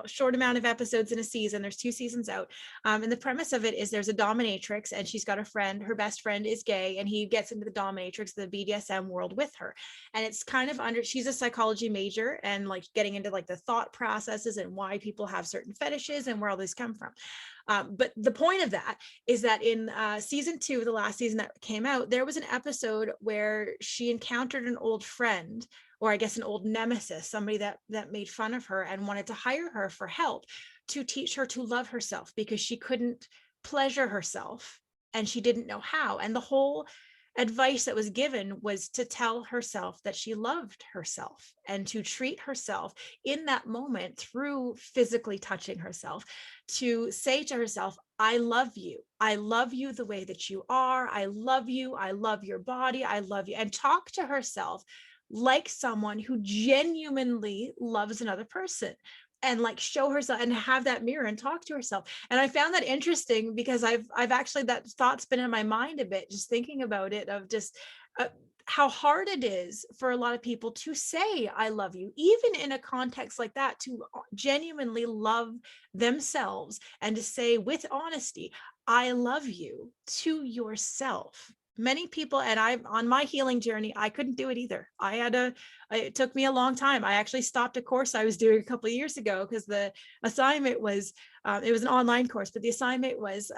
short amount of episodes in a season. There's 2 seasons out. And the premise of it is there's a dominatrix and she's got a friend, her best friend is gay, and he gets into the dominatrix, the BDSM world with her. And it's kind of she's a psychology major and like getting into like the thought processes and why people have certain fetishes and where all these come from. But the point of that is that in season 2, the last season that came out, there was an episode where she encountered an old friend, or I guess an old nemesis, somebody that made fun of her and wanted to hire her for help to teach her to love herself because she couldn't pleasure herself and she didn't know how. And the whole advice that was given was to tell herself that she loved herself and to treat herself in that moment through physically touching herself, to say to herself, I love you. I love you the way that you are. I love you. I love your body. I love you. And talk to herself like someone who genuinely loves another person, and like show herself and have that mirror and talk to herself. And I found that interesting because I've actually, that thought's been in my mind a bit, just thinking about it, of just how hard it is for a lot of people to say, I love you, even in a context like that, to genuinely love themselves and to say with honesty, I love you to yourself. Many people, and I'm on my healing journey, I couldn't do it either. It took me a long time. I actually stopped a course I was doing a couple of years ago because the assignment was, it was an online course, but the assignment was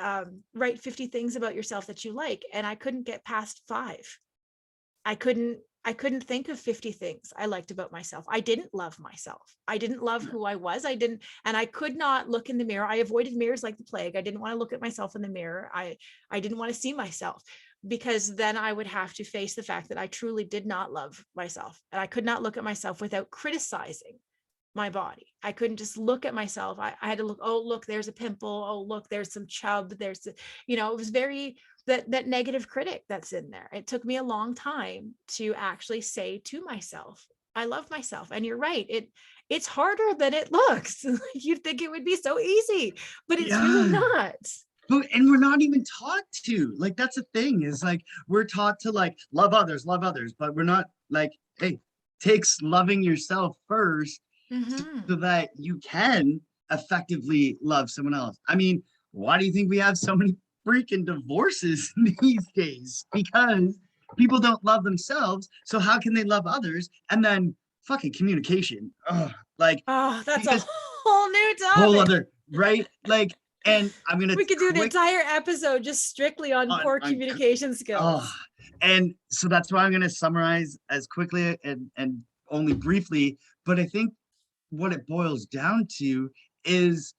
write 50 things about yourself that you like. And I couldn't get past 5. I couldn't think of 50 things I liked about myself. I didn't love myself. I didn't love who I was. And I could not look in the mirror. I avoided mirrors like the plague. I didn't want to look at myself in the mirror. I didn't want to see myself, because then I would have to face the fact that I truly did not love myself. And I could not look at myself without criticizing my body. I couldn't just look at myself. I had to look, oh, look, there's a pimple. Oh, look, there's some chub. It was very, that negative critic that's in there. It took me a long time to actually say to myself, I love myself. And you're right. It's harder than it looks. You'd think it would be so easy, but it's really not. And we're not even taught to. Like, that's the thing, is like we're taught to like love others, but we're not like, hey, takes loving yourself first so that you can effectively love someone else. I mean, why do you think we have so many freaking divorces these days? Because people don't love themselves. So how can they love others? And then fucking communication. Oh, that's a whole new topic. Whole other, right? Like, and I'm gonna. We could do an entire episode just strictly on poor communication skills. And so that's why I'm gonna summarize as quickly and only briefly. But I think what it boils down to is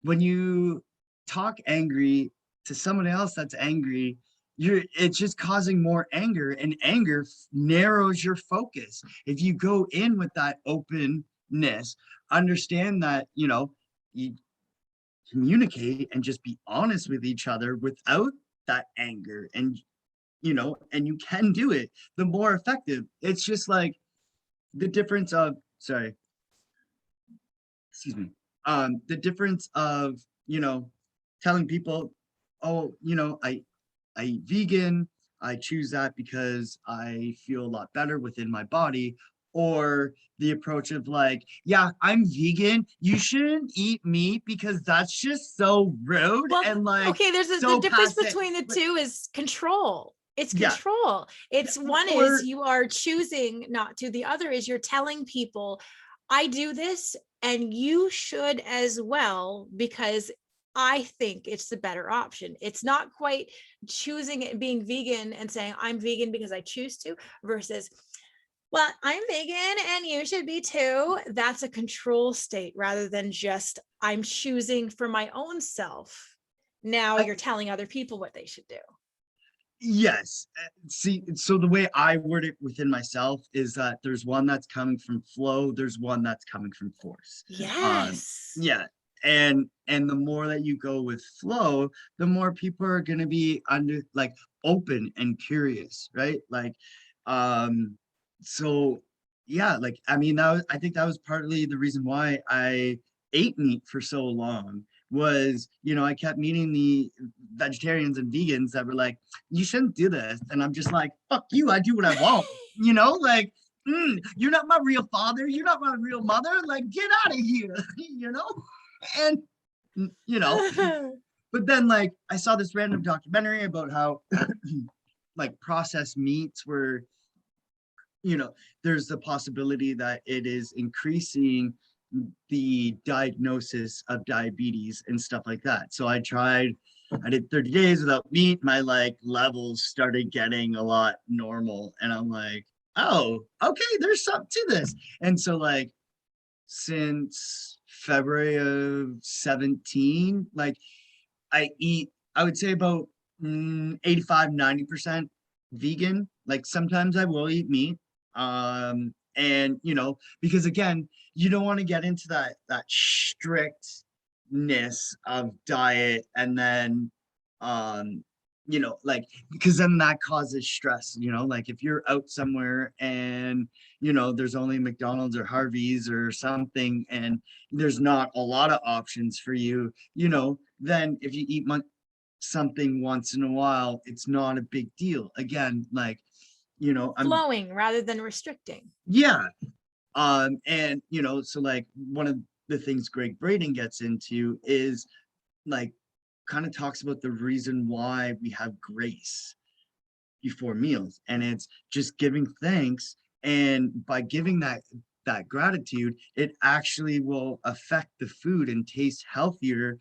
when you talk angry to someone else that's angry, it's just causing more anger, and anger narrows your focus. If you go in with that openness, understand that, you communicate and just be honest with each other without that anger, and and you can do it, the more effective. It's just like the difference of the difference of telling people, oh, I eat vegan, I choose that because I feel a lot better within my body. Or the approach of like, yeah, I'm vegan, you shouldn't eat meat because that's just so rude. Well, and like, okay, there's the difference between the two is control. It's control. It's one is you are choosing not to. The other is you're telling people, I do this and you should as well, because I think it's the better option. It's not quite choosing it, being vegan and saying I'm vegan because I choose to, versus, well, I'm vegan and you should be too. That's a control state rather than just I'm choosing for my own self. Now you're telling other people what they should do. Yes. See, so the way I word it within myself is that there's one that's coming from flow, there's one that's coming from force. Yes. Yeah. And the more that you go with flow, the more people are going to be open and curious, right? So yeah, I mean, I think that was partly the reason why I ate meat for so long. Was, I kept meeting the vegetarians and vegans that were like, you shouldn't do this. And I'm just like, fuck you, I do what I want, you're not my real father, you're not my real mother, like get out of here. And but then like I saw this random documentary about how like processed meats were, there's the possibility that it is increasing the diagnosis of diabetes and stuff like that. So I did 30 days without meat. My like levels started getting a lot normal. And I'm like, oh, okay, there's something to this. And so like since February of 17, like I would say about 85-90% vegan. Like sometimes I will eat meat. And because again, you don't want to get into that strictness of diet, and then like because then that causes stress, like if you're out somewhere and there's only McDonald's or Harvey's or something, and there's not a lot of options for you, then if you eat something once in a while, it's not a big deal. Again, like I'm flowing rather than restricting. yeah. And so like one of the things Greg Braden gets into is like kind of talks about the reason why we have grace before meals, and it's just giving thanks. And by giving that gratitude, it actually will affect the food and taste healthier,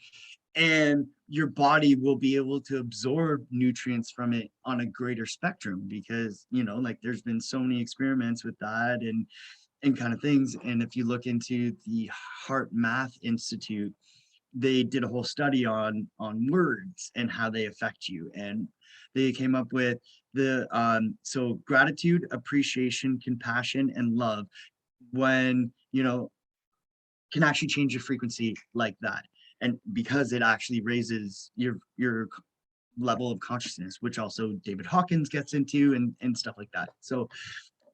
and your body will be able to absorb nutrients from it on a greater spectrum, because like there's been so many experiments with that and kind of things. And if you look into the Heart Math Institute, they did a whole study on words and how they affect you, and they came up with the so gratitude, appreciation, compassion, and love, when can actually change your frequency like that. And because it actually raises your level of consciousness, which also David Hawkins gets into and stuff like that. So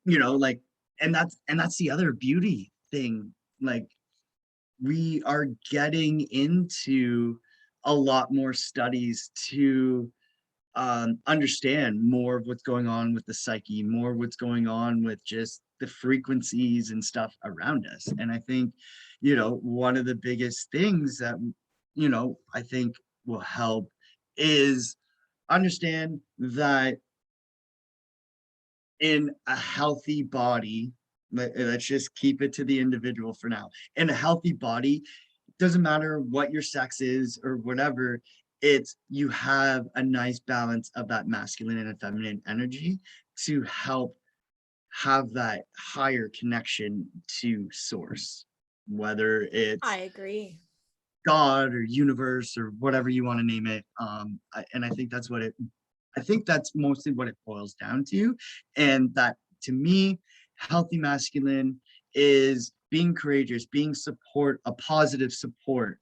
like, and that's the other beauty thing. Like we are getting into a lot more studies to understand more of what's going on with the psyche, more of what's going on with just the frequencies and stuff around us. And I think, one of the biggest things that, I think will help is understand that in a healthy body, let's just keep it to the individual for now. In a healthy body, doesn't matter what your sex is or whatever, it's you have a nice balance of that masculine and feminine energy to help have that higher connection to source, whether it's I agree. God or universe or whatever you want to name it. And I think that's mostly what it boils down to. And that, to me, healthy masculine is being courageous, being a positive support,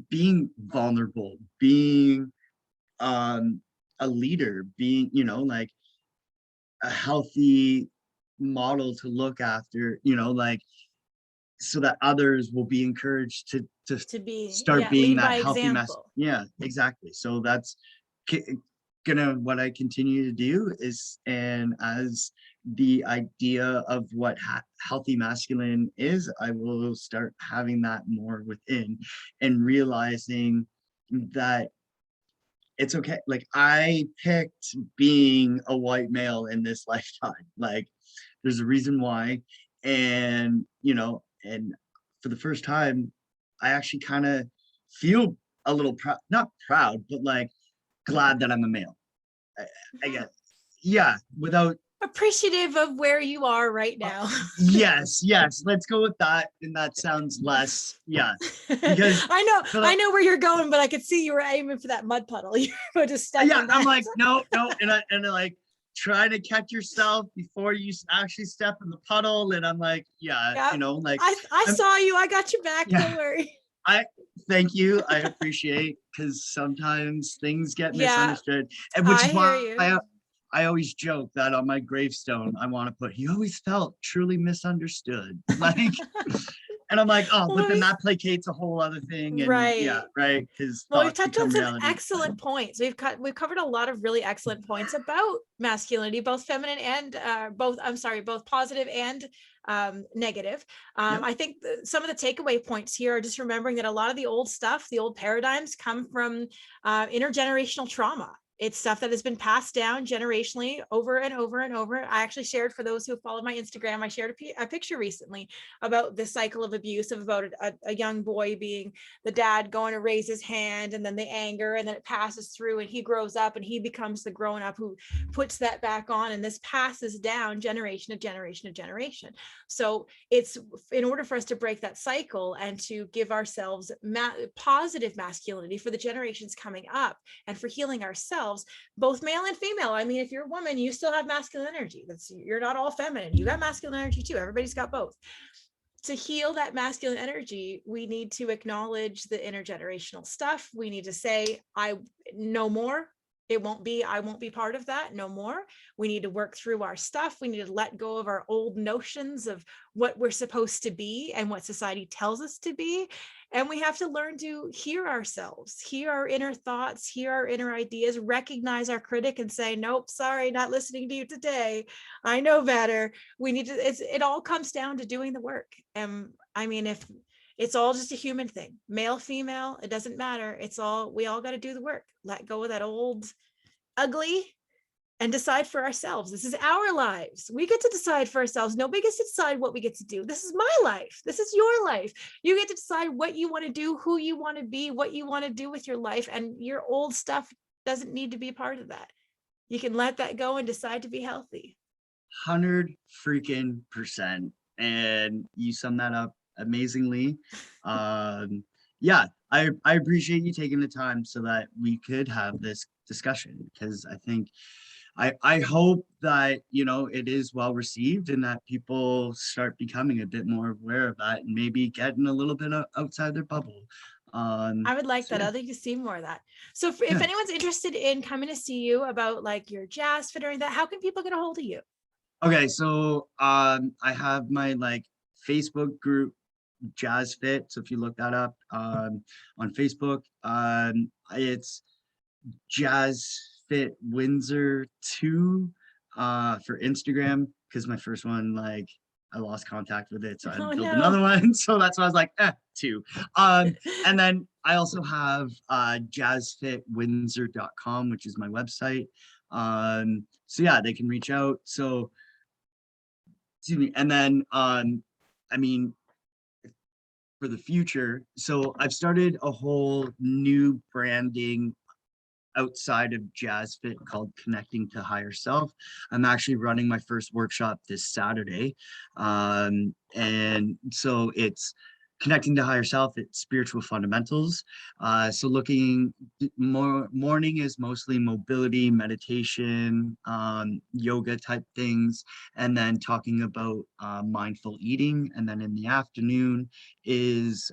being vulnerable, being a leader, being, like a healthy model to look after, like so that others will be encouraged to be start being lead that by healthy example. Yeah, exactly. So that's what I continue to do is, and as the idea of what healthy masculine is, I will start having that more within and realizing that it's okay. Like I picked being a white male in this lifetime. Like there's a reason why. And and for the first time I actually kind of feel a little proud, not proud, but like glad that I'm a male. I guess. Yeah, without Appreciative of where you are right now. yes, let's go with that. And that sounds less, because I know where you're going, but I could see you were aiming for that mud puddle. You were just stepping I'm like, no, and like trying to catch yourself before you actually step in the puddle. And I'm like, like I saw you, I got your back, don't worry. I thank you. I appreciate, because sometimes things get misunderstood, and which is why I always joke that on my gravestone I want to put, he always felt truly misunderstood. Like, And I'm like, oh, but Well, then that placates a whole other thing. And yeah, right. right. Because Well, we've thoughts touched on become some reality. excellent points. We've covered a lot of really excellent points about masculinity, both feminine and both positive and negative. Yep. I think some of the takeaway points here are just remembering that a lot of the old stuff, the old paradigms, come from intergenerational trauma. It's stuff that has been passed down generationally over and over and over. I actually shared, for those who follow my Instagram, I shared a picture recently about the cycle of abuse of about a young boy being the dad going to raise his hand, and then the anger, and then it passes through, and he grows up and he becomes the grown up who puts that back on, and this passes down generation to generation to generation. So it's, in order for us to break that cycle and to give ourselves positive masculinity for the generations coming up, and for healing ourselves, both male and female. I mean, if you're a woman, you still have masculine energy. You're not all feminine. You got masculine energy too. Everybody's got both. To heal that masculine energy, we need to acknowledge the intergenerational stuff. We need to say, no more. I won't be part of that. No more. We need to work through our stuff. We need to let go of our old notions of what we're supposed to be and what society tells us to be. And we have to learn to hear ourselves, hear our inner thoughts, hear our inner ideas, recognize our critic and say, nope, sorry, not listening to you today. I know better. We need to, it all comes down to doing the work. And I mean, if it's all just a human thing, male, female, it doesn't matter. We all got to do the work, let go of that old ugly, and decide for ourselves. This is our lives. We get to decide for ourselves. Nobody gets to decide what we get to do. This is my life. This is your life. You get to decide what you want to do, who you want to be, what you want to do with your life. And your old stuff doesn't need to be part of that. You can let that go and decide to be healthy. 100% and you sum that up amazingly. Yeah, I appreciate you taking the time so that we could have this discussion, because I think I hope that, you know, it is well received and that people start becoming a bit more aware of that and maybe getting a little bit outside their bubble. I would like So that. yeah, I'd like to see more of that. So if yeah. anyone's interested in coming to see you about like your JazFit or that, how can people get a hold of you? Okay, so I have my like Facebook group, JazFit. So if you look that up on Facebook, it's JazFit Windsor 2 for Instagram, because my first one, like, I lost contact with it, so I had Oh to build no. another one. So that's why I was like, 2. And then I also have JazFitWindsor.com, which is my website. So yeah, they can reach out. So excuse me. And then I mean, for the future, so I've started a whole new branding outside of JazFit called Connecting to Higher Self. I'm actually running my first workshop this Saturday. And so it's Connecting to Higher Self, it's spiritual fundamentals. So looking more, morning is mostly mobility, meditation, yoga type things, and then talking about mindful eating. And then in the afternoon is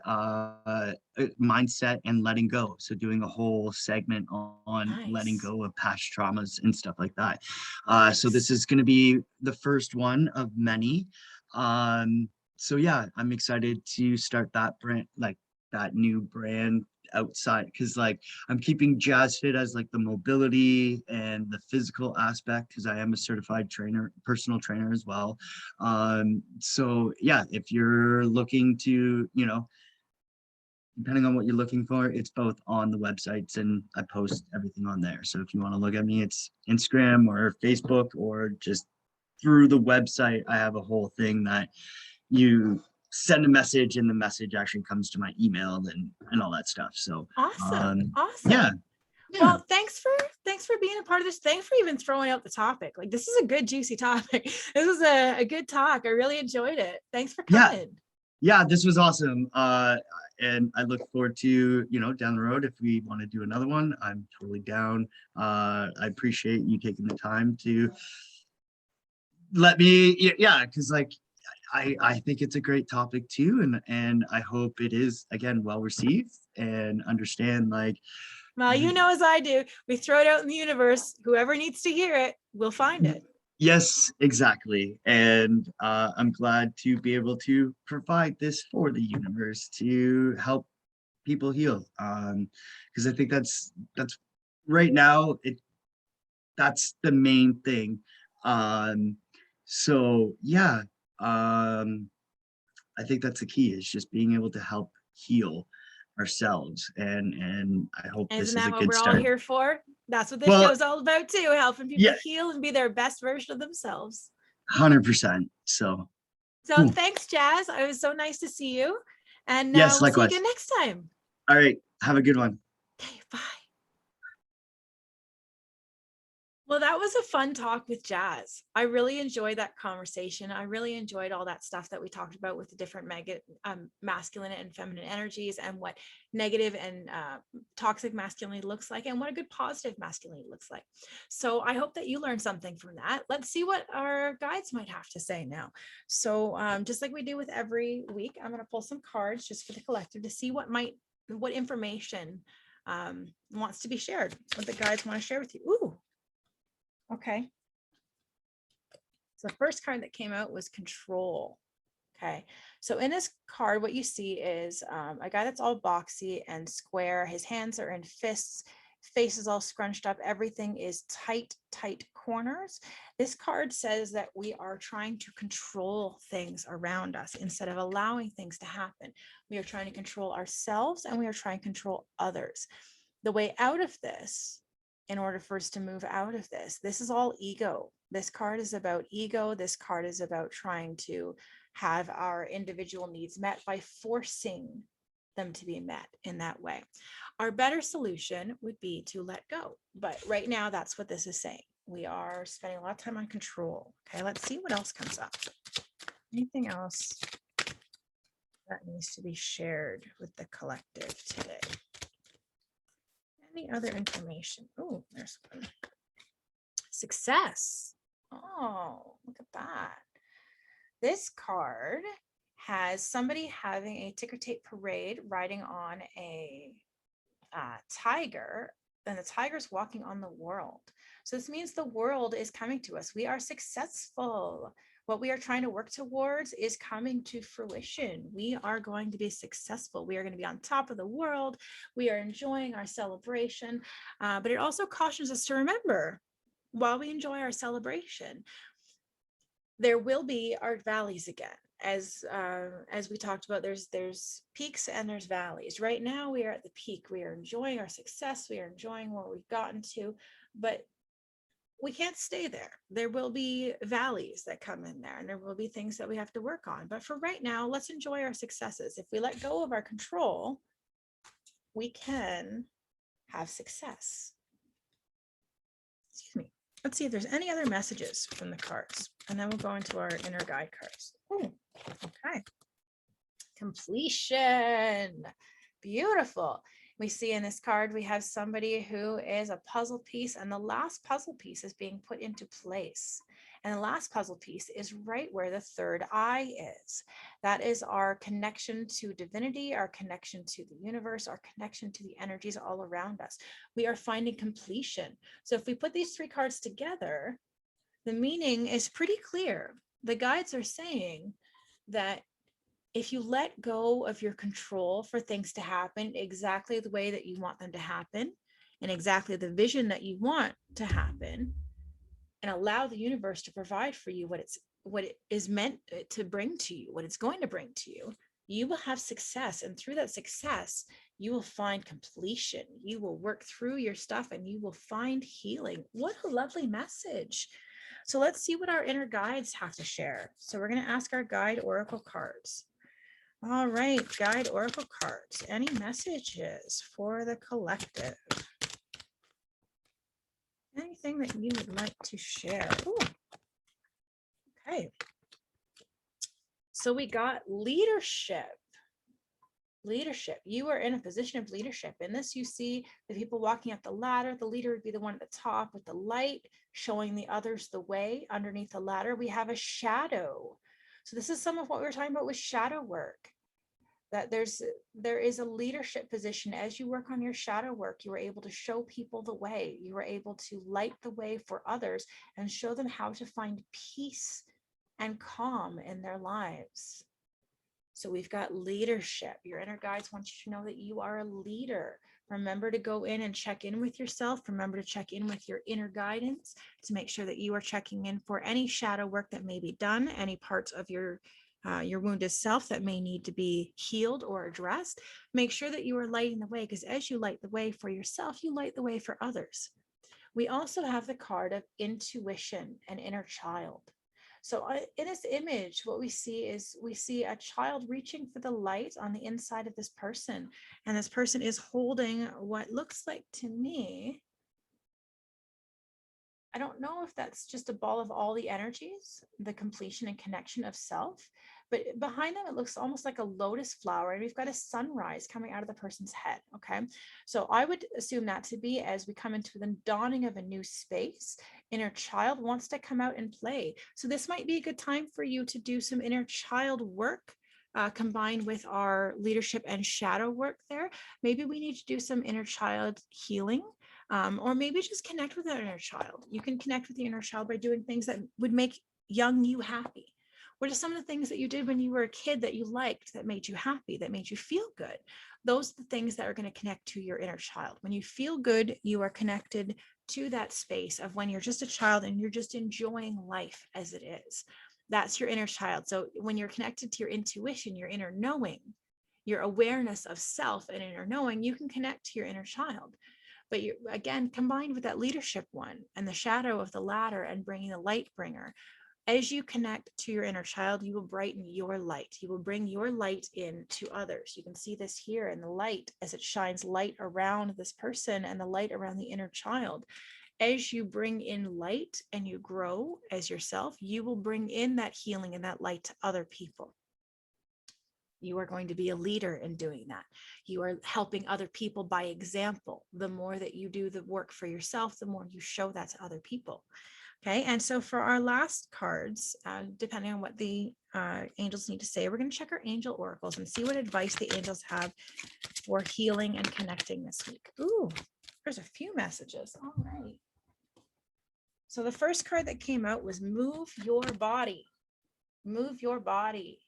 mindset and letting go. So doing a whole segment on letting Nice. go of past traumas and stuff like that. So this Nice. is going to be the first one of many. So yeah, I'm excited to start that brand, like that new brand outside, because like I'm keeping JazFit as like the mobility and the physical aspect, because I am a certified trainer, personal trainer as well. So yeah, if you're looking to, you know, depending on what you're looking for, it's both on the websites and I post everything on there. So if you want to look at me, it's Instagram or Facebook, or just through the website. I have a whole thing that you send a message and the message actually comes to my email and all that stuff. So Awesome. yeah, Awesome. yeah, Well, thanks for being a part of this. Thanks for even throwing out the topic. Like, this is a good juicy topic. This was a good talk. I really enjoyed it. Thanks for yeah, coming. yeah, this was awesome. And I look forward to, you know, down the road, if we want to do another one, I'm totally down. I appreciate you taking the time to let me, yeah, because like I think it's a great topic too, and I hope it is, again, well received and understand like Well, you know, as I do, we throw it out in the universe. Whoever needs to hear it, we'll find it. Yes, exactly. And I'm glad to be able to provide this for the universe to help people heal. Because I think that's right now that's the main thing. Um, so yeah, um, I think that's the key is just being able to help heal ourselves. And I hope Isn't this is that a what good we're all start. here for? That's what this Well, show's all about too, helping people yeah, heal and be their best version of themselves. 100%. So, So whew. thanks, Jaz. It was so nice to see you. And Yes, we'll see you likewise. again next time. All right, have a good one. Okay, bye. Well, that was a fun talk with Jaz. I really enjoyed that conversation. I really enjoyed all that stuff that we talked about with the different masculine and feminine energies and what negative and toxic masculinity looks like and what a good positive masculinity looks like. So I hope that you learned something from that. Let's see what our guides might have to say now. So just like we do with every week, I'm going to pull some cards just for the collective to see what information wants to be shared, what the guides want to share with you. Ooh. Okay. So the first card that came out was control. Okay. So in this card, what you see is a guy that's all boxy and square. His hands are in fists, face is all scrunched up. Everything is tight, tight corners. This card says that we are trying to control things around us instead of allowing things to happen. We are trying to control ourselves and we are trying to control others. The way out of this, in order for us to move out of this is all ego. This card is about ego. This card is about trying to have our individual needs met by forcing them to be met in that way. Our better solution would be to let go. But right now, that's what this is saying. We are spending a lot of time on control. Okay, let's see what else comes up. Anything else that needs to be shared with the collective today? Any other information? Oh, there's one. Success. Oh, look at that. This card has somebody having a ticker tape parade riding on a tiger, and the tiger's walking on the world. So this means the world is coming to us. We are successful. What we are trying to work towards is coming to fruition. We are going to be successful. We are going to be on top of the world. We are enjoying our celebration. But it also cautions us to remember, while we enjoy our celebration, there will be our valleys again. As we talked about, there's peaks and there's valleys. Right now we are at the peak. We are enjoying our success. We are enjoying where we've gotten to, but we can't stay there. There will be valleys that come in there, and there will be things that we have to work on. But for right now, let's enjoy our successes. If we let go of our control, we can have success. Excuse me. Let's see if there's any other messages from the cards, and then we'll go into our inner guide cards. Ooh, okay. Completion. Beautiful. We see in this card, we have somebody who is a puzzle piece, and the last puzzle piece is being put into place. And the last puzzle piece is right where the third eye is. That is our connection to divinity, our connection to the universe, our connection to the energies all around us. We are finding completion. So if we put these three cards together, the meaning is pretty clear. The guides are saying that if you let go of your control for things to happen exactly the way that you want them to happen and exactly the vision that you want to happen, and allow the universe to provide for you what it is meant to bring to you, what it's going to bring to you, you will have success. And through that success, you will find completion. You will work through your stuff and you will find healing. What a lovely message. So let's see what our inner guides have to share. So we're going to ask our guide oracle cards. All right, guide oracle cards. Any messages for the collective? Anything that you would like to share? Ooh. Okay. So we got leadership. Leadership. You are in a position of leadership. In this, you see the people walking up the ladder. The leader would be the one at the top with the light, showing the others the way. Underneath the ladder, we have a shadow. So this is some of what we were talking about with shadow work. that there is a leadership position. As you work on your shadow work, you are able to show people the way. You are able to light the way for others and show them how to find peace and calm in their lives. So we've got leadership. Your inner guides want you to know that you are a leader. Remember to go in and check in with yourself. Remember to check in with your inner guidance to make sure that you are checking in for any shadow work that may be done, any parts of your wounded self that may need to be healed or addressed. Make sure that you are lighting the way, because as you light the way for yourself, you light the way for others. We also have the card of intuition and inner child. So in this image, what we see is we see a child reaching for the light on the inside of this person. And this person is holding what looks like to me, I don't know if that's just a ball of all the energies, the completion and connection of self, but behind them, it looks almost like a lotus flower. And we've got a sunrise coming out of the person's head. Okay. So I would assume that to be, as we come into the dawning of a new space, inner child wants to come out and play. So this might be a good time for you to do some inner child work. Combined with our leadership and shadow work there. Maybe we need to do some inner child healing. Or maybe just connect with that inner child. You can connect with the inner child by doing things that would make young you happy. What are some of the things that you did when you were a kid that you liked, that made you happy, that made you feel good? Those are the things that are going to connect to your inner child. When you feel good, you are connected to that space of when you're just a child and you're just enjoying life as it is. That's your inner child. So when you're connected to your intuition, your inner knowing, your awareness of self and inner knowing, you can connect to your inner child. But you, again, combined with that leadership one and the shadow of the ladder and bringing the light bringer, as you connect to your inner child, you will brighten your light. You will bring your light in to others. You can see this here in the light as it shines light around this person and the light around the inner child. As you bring in light and you grow as yourself, you will bring in that healing and that light to other people. You are going to be a leader in doing that. You are helping other people by example. The more that you do the work for yourself, the more you show that to other people. Okay, and so for our last cards, depending on what the angels need to say, we're going to check our angel oracles and see what advice the angels have for healing and connecting this week. Ooh, there's a few messages. All right. So the first card that came out was move your body. Move your body.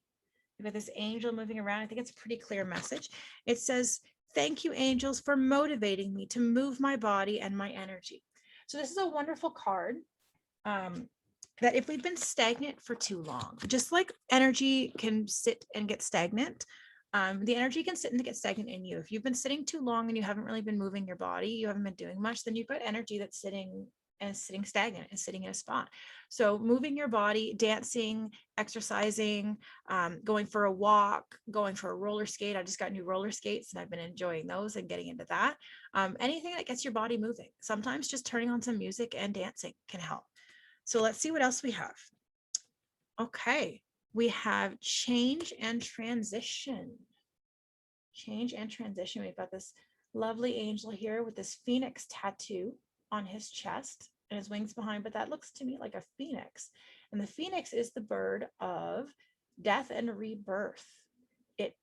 We've got this angel moving around. I think it's a pretty clear message. It says, thank you, angels, for motivating me to move my body and my energy. So this is a wonderful card that if we've been stagnant for too long, just like energy can sit and get stagnant, the energy can sit and get stagnant in you. If you've been sitting too long and you haven't really been moving your body, you haven't been doing much, then you've got energy that's sitting stagnant and sitting in a spot. So moving your body, dancing, exercising, going for a walk, going for a roller skate. I just got new roller skates and I've been enjoying those and getting into that. Anything that gets your body moving. Sometimes just turning on some music and dancing can help. So let's see what else we have. Okay, we have change and transition. Change and transition. We've got this lovely angel here with this phoenix tattoo on his chest and his wings behind, but that looks to me like a phoenix. And the phoenix is the bird of death and rebirth. It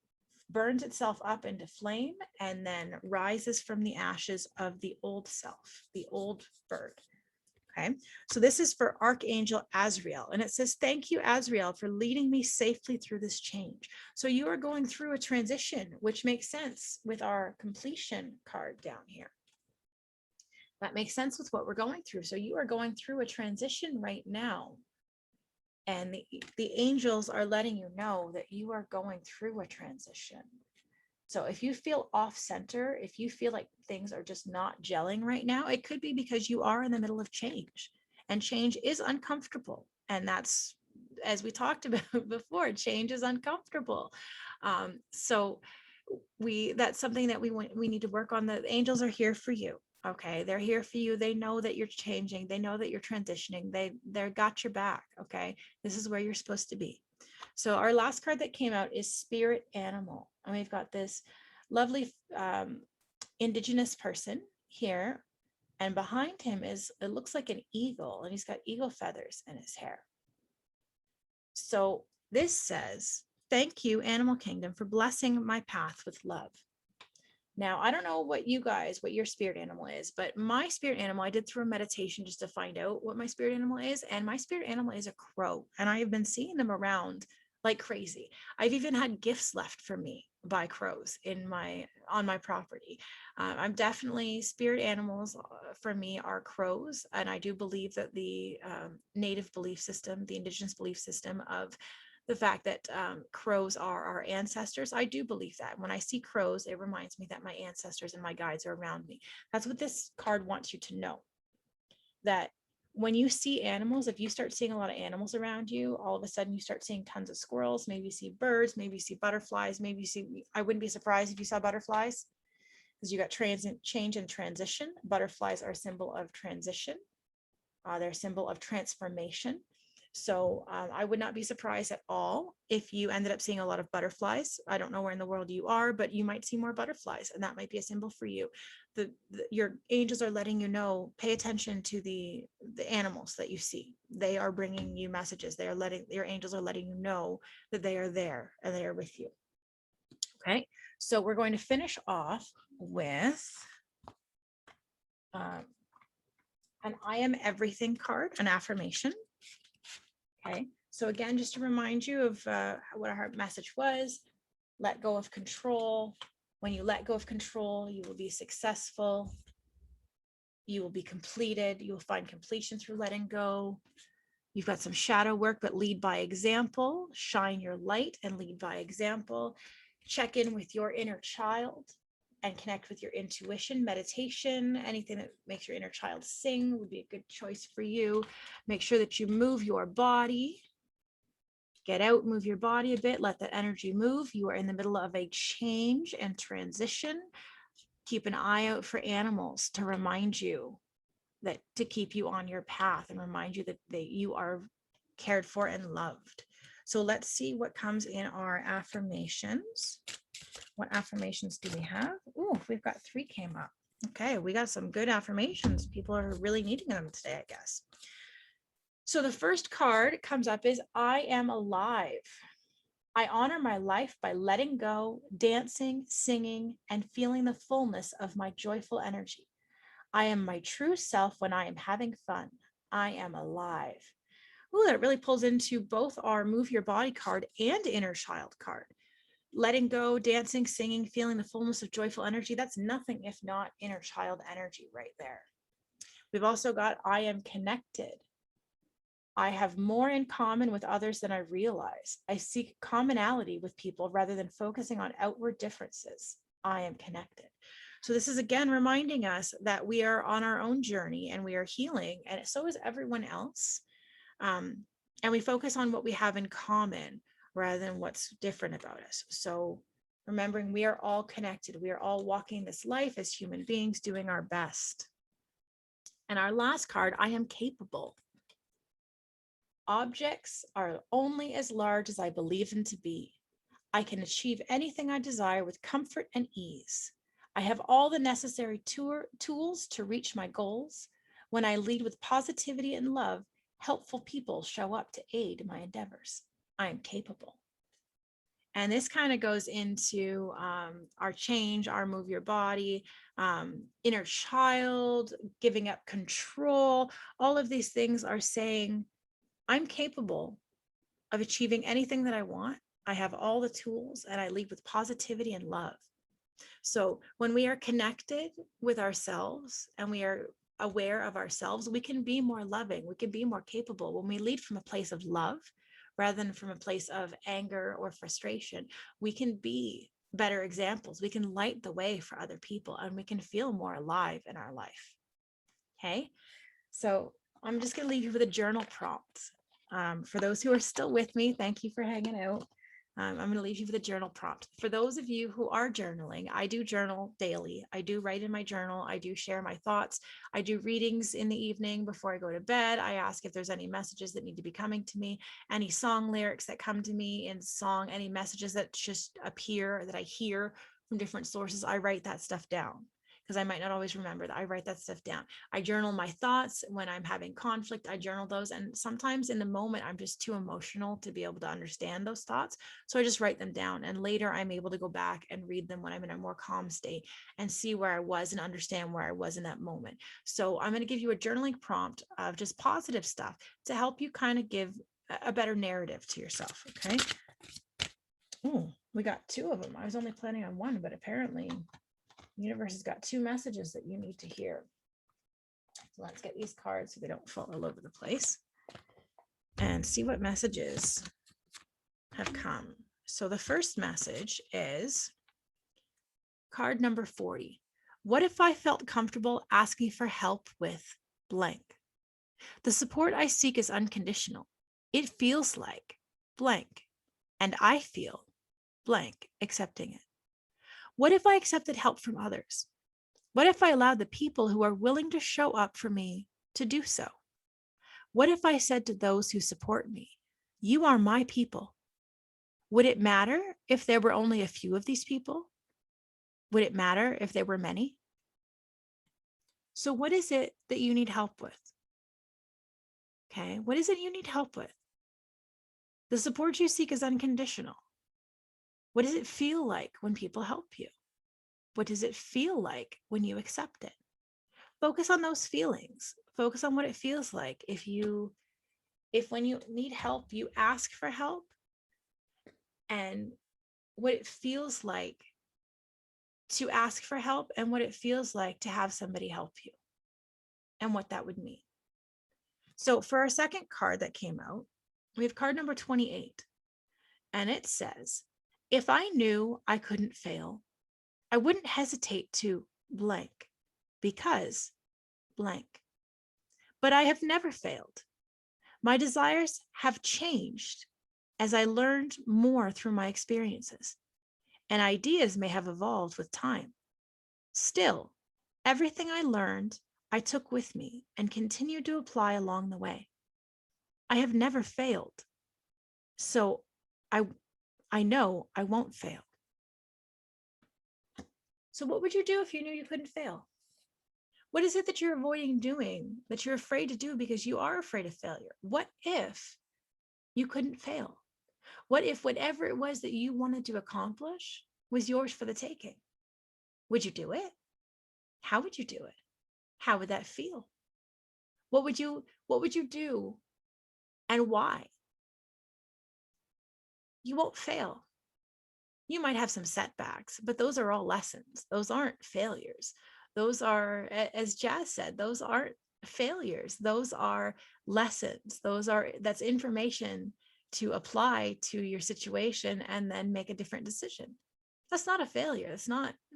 burns itself up into flame and then rises from the ashes of the old self, the old bird. Okay, so this is for Archangel Azrael, and it says, thank you, Azrael, for leading me safely through this change. So you are going through a transition, which makes sense with our completion card down here. That makes sense with what we're going through. So you are going through a transition right now. And the angels are letting you know that you are going through a transition. So if you feel off center, if you feel like things are just not gelling right now, it could be because you are in the middle of change, and change is uncomfortable. And that's, as we talked about before, change is uncomfortable. So that's something that we need to work on. The angels are here for you. Okay, they're here for you. They know that you're changing. They know that you're transitioning. They're got your back. Okay, this is where you're supposed to be. So our last card that came out is Spirit Animal. And we've got this lovely indigenous person here. And behind him it looks like an eagle, and he's got eagle feathers in his hair. So this says, Thank you, Animal Kingdom, for blessing my path with love. Now, I don't know what your spirit animal is, but my spirit animal, I did through a meditation just to find out what my spirit animal is. And my spirit animal is a crow. And I have been seeing them around like crazy. I've even had gifts left for me by crows on my property. I'm definitely spirit animals for me are crows. And I do believe that the native belief system, the indigenous belief system of the fact that crows are our ancestors. I do believe that. When I see crows, it reminds me that my ancestors and my guides are around me. That's what this card wants you to know. That when you see animals, if you start seeing a lot of animals around you, all of a sudden you start seeing tons of squirrels, maybe you see birds, maybe you see butterflies, maybe you see, I wouldn't be surprised if you saw butterflies because you got change and transition. Butterflies are a symbol of transition. They're a symbol of transformation. So I would not be surprised at all if you ended up seeing a lot of butterflies. I don't know where in the world you are, but you might see more butterflies, and that might be a symbol for you. Your angels are letting you know, pay attention to the animals that you see. They are bringing you messages. Your angels are letting you know that they are there and they are with you. Okay, so we're going to finish off with an I am everything card, an affirmation. Okay, so again, just to remind you of what our message was, let go of control. When you let go of control, you will be successful. You will be completed. You will find completion through letting go. You've got some shadow work, but lead by example. Shine your light and lead by example. Check in with your inner child and connect with your intuition. Meditation, anything that makes your inner child sing would be a good choice for you. Make sure that you move your body. Get out, move your body a bit, let that energy move. You are in the middle of a change and transition. Keep an eye out for animals to remind you that to keep you on your path and remind you that you are cared for and loved. So let's see what comes in our affirmations. What affirmations do we have? Oh, we've got 3 came up. Okay, we got some good affirmations. People are really needing them today, I guess. So the first card comes up is I am alive. I honor my life by letting go, dancing, singing, and feeling the fullness of my joyful energy. I am my true self when I am having fun. I am alive. Ooh, that really pulls into both our Move Your Body card and Inner Child card. Letting go, dancing, singing, feeling the fullness of joyful energy. That's nothing if not inner child energy right there. We've also got I am connected. I have more in common with others than I realize. I seek commonality with people rather than focusing on outward differences. I am connected. So this is again reminding us that we are on our own journey and we are healing, and so is everyone else. And we focus on what we have in common rather than what's different about us. So remembering we are all connected. We are all walking this life as human beings, doing our best. And our last card, I am capable. Objects are only as large as I believe them to be. I can achieve anything I desire with comfort and ease. I have all the necessary tools to reach my goals. When I lead with positivity and love, helpful people show up to aid my endeavors. I am capable. And this kind of goes into our change, our Move Your Body, inner child, giving up control. All of these things are saying, I'm capable of achieving anything that I want. I have all the tools and I lead with positivity and love. So when we are connected with ourselves and we are aware of ourselves, we can be more loving. We can be more capable. When we lead from a place of love, rather than from a place of anger or frustration, we can be better examples. We can light the way for other people and we can feel more alive in our life. Okay. So I'm just going to leave you with a journal prompt. For those who are still with me, thank you for hanging out. I'm going to leave you with a journal prompt. For those of you who are journaling, I do journal daily. I do write in my journal. I do share my thoughts. I do readings in the evening before I go to bed. I ask if there's any messages that need to be coming to me, any song lyrics that come to me in song, any messages that just appear that I hear from different sources. I write that stuff down because I might not always remember that. I write that stuff down. I journal my thoughts when I'm having conflict. I journal those. And sometimes in the moment, I'm just too emotional to be able to understand those thoughts. So I just write them down. And later I'm able to go back and read them when I'm in a more calm state and see where I was and understand where I was in that moment. So I'm going to give you a journaling prompt of just positive stuff to help you kind of give a better narrative to yourself. Okay. Oh, we got 2 of them. I was only planning on 1, but apparently the universe has got 2 messages that you need to hear. So let's get these cards so they don't fall all over the place and see what messages have come. So the first message is card number 40. What if I felt comfortable asking for help with blank? The support I seek is unconditional. It feels like blank, and I feel blank accepting it. What if I accepted help from others? What if I allowed the people who are willing to show up for me to do so? What if I said to those who support me, you are my people? Would it matter if there were only a few of these people? Would it matter if there were many? So what is it that you need help with? Okay, what is it you need help with? The support you seek is unconditional. What does it feel like when people help you? What does it feel like when you accept it? Focus on those feelings. Focus on what it feels like if when you need help, you ask for help, and what it feels like to ask for help and what it feels like to have somebody help you and what that would mean. So for our second card that came out, we have card number 28, and it says, if I knew I couldn't fail, I wouldn't hesitate to blank because blank. But I have never failed. My desires have changed as I learned more through my experiences, and ideas may have evolved with time. Still, everything I learned, I took with me and continued to apply along the way. I have never failed, so I know I won't fail. So what would you do if you knew you couldn't fail? What is it that you're avoiding doing, that you're afraid to do because you are afraid of failure? What if you couldn't fail? What if whatever it was that you wanted to accomplish was yours for the taking? Would you do it? How would you do it? How would that feel? What would you do and why? You won't fail. You might have some setbacks, but those are all lessons. Those aren't failures. Those are, as Jaz said, those aren't failures. Those are lessons. That's information to apply to your situation and then make a different decision. That's not a failure.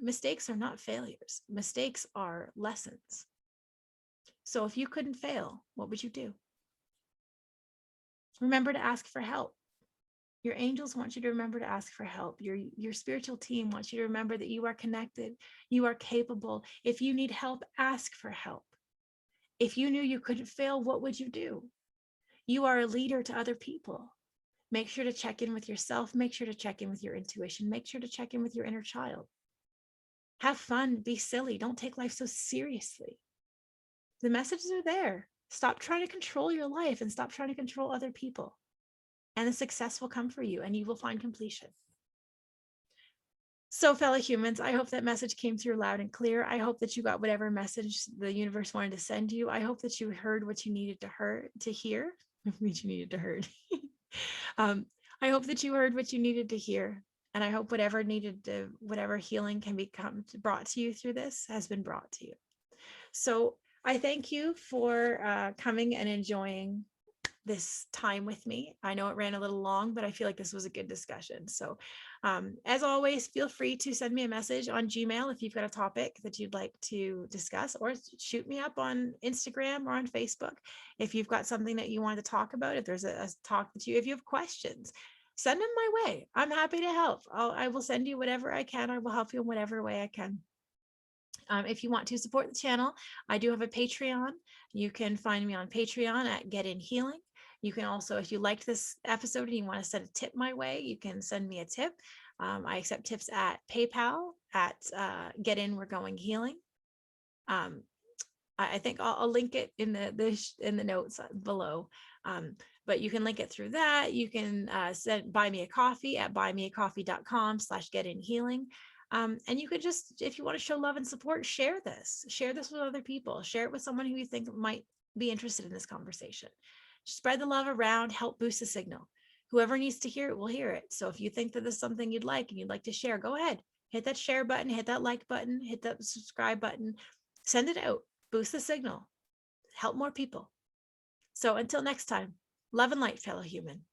Mistakes are not failures. Mistakes are lessons. So if you couldn't fail, what would you do? Remember to ask for help. Your angels want you to remember to ask for help. Your spiritual team wants you to remember that you are connected. You are capable. If you need help, ask for help. If you knew you couldn't fail, what would you do? You are a leader to other people. Make sure to check in with yourself. Make sure to check in with your intuition. Make sure to check in with your inner child. Have fun. Be silly. Don't take life so seriously. The messages are there. Stop trying to control your life and stop trying to control other people. And the success will come for you and you will find completion. So fellow humans, I hope that message came through loud and clear. I hope that you got whatever message the universe wanted to send you. I hope that you heard what you needed to hear. What you needed to heard. I hope that you heard what you needed to hear. And I hope whatever healing can become brought to you through this has been brought to you. So I thank you for coming and enjoying this time with me. I know it ran a little long, but I feel like this was a good discussion. So as always, feel free to send me a message on Gmail if you've got a topic that you'd like to discuss, or shoot me up on Instagram or on Facebook if you've got something that you want to talk about. If there's a talk if you have questions, send them my way. I'm happy to help. I will send you whatever I can. I will help you in whatever way I can. If you want to support the channel, I do have a Patreon. You can find me on Patreon at Get In Healing. You can also, if you liked this episode and you want to send a tip my way, you can send me a tip. I accept tips at PayPal at Get In We're Going Healing. I think I'll link it in the notes below. But you can link it through that. You can buy me a coffee at buymeacoffee.com/getinhealing. And you could just, if you want to show love and support, share this with other people, share it with someone who you think might be interested in this conversation. Spread the love around, help boost the signal. Whoever needs to hear it will hear it. So if you think that this is something you'd like and you'd like to share, go ahead, hit that share button, hit that like button, hit that subscribe button, send it out, boost the signal, help more people. So until next time, love and light, fellow human.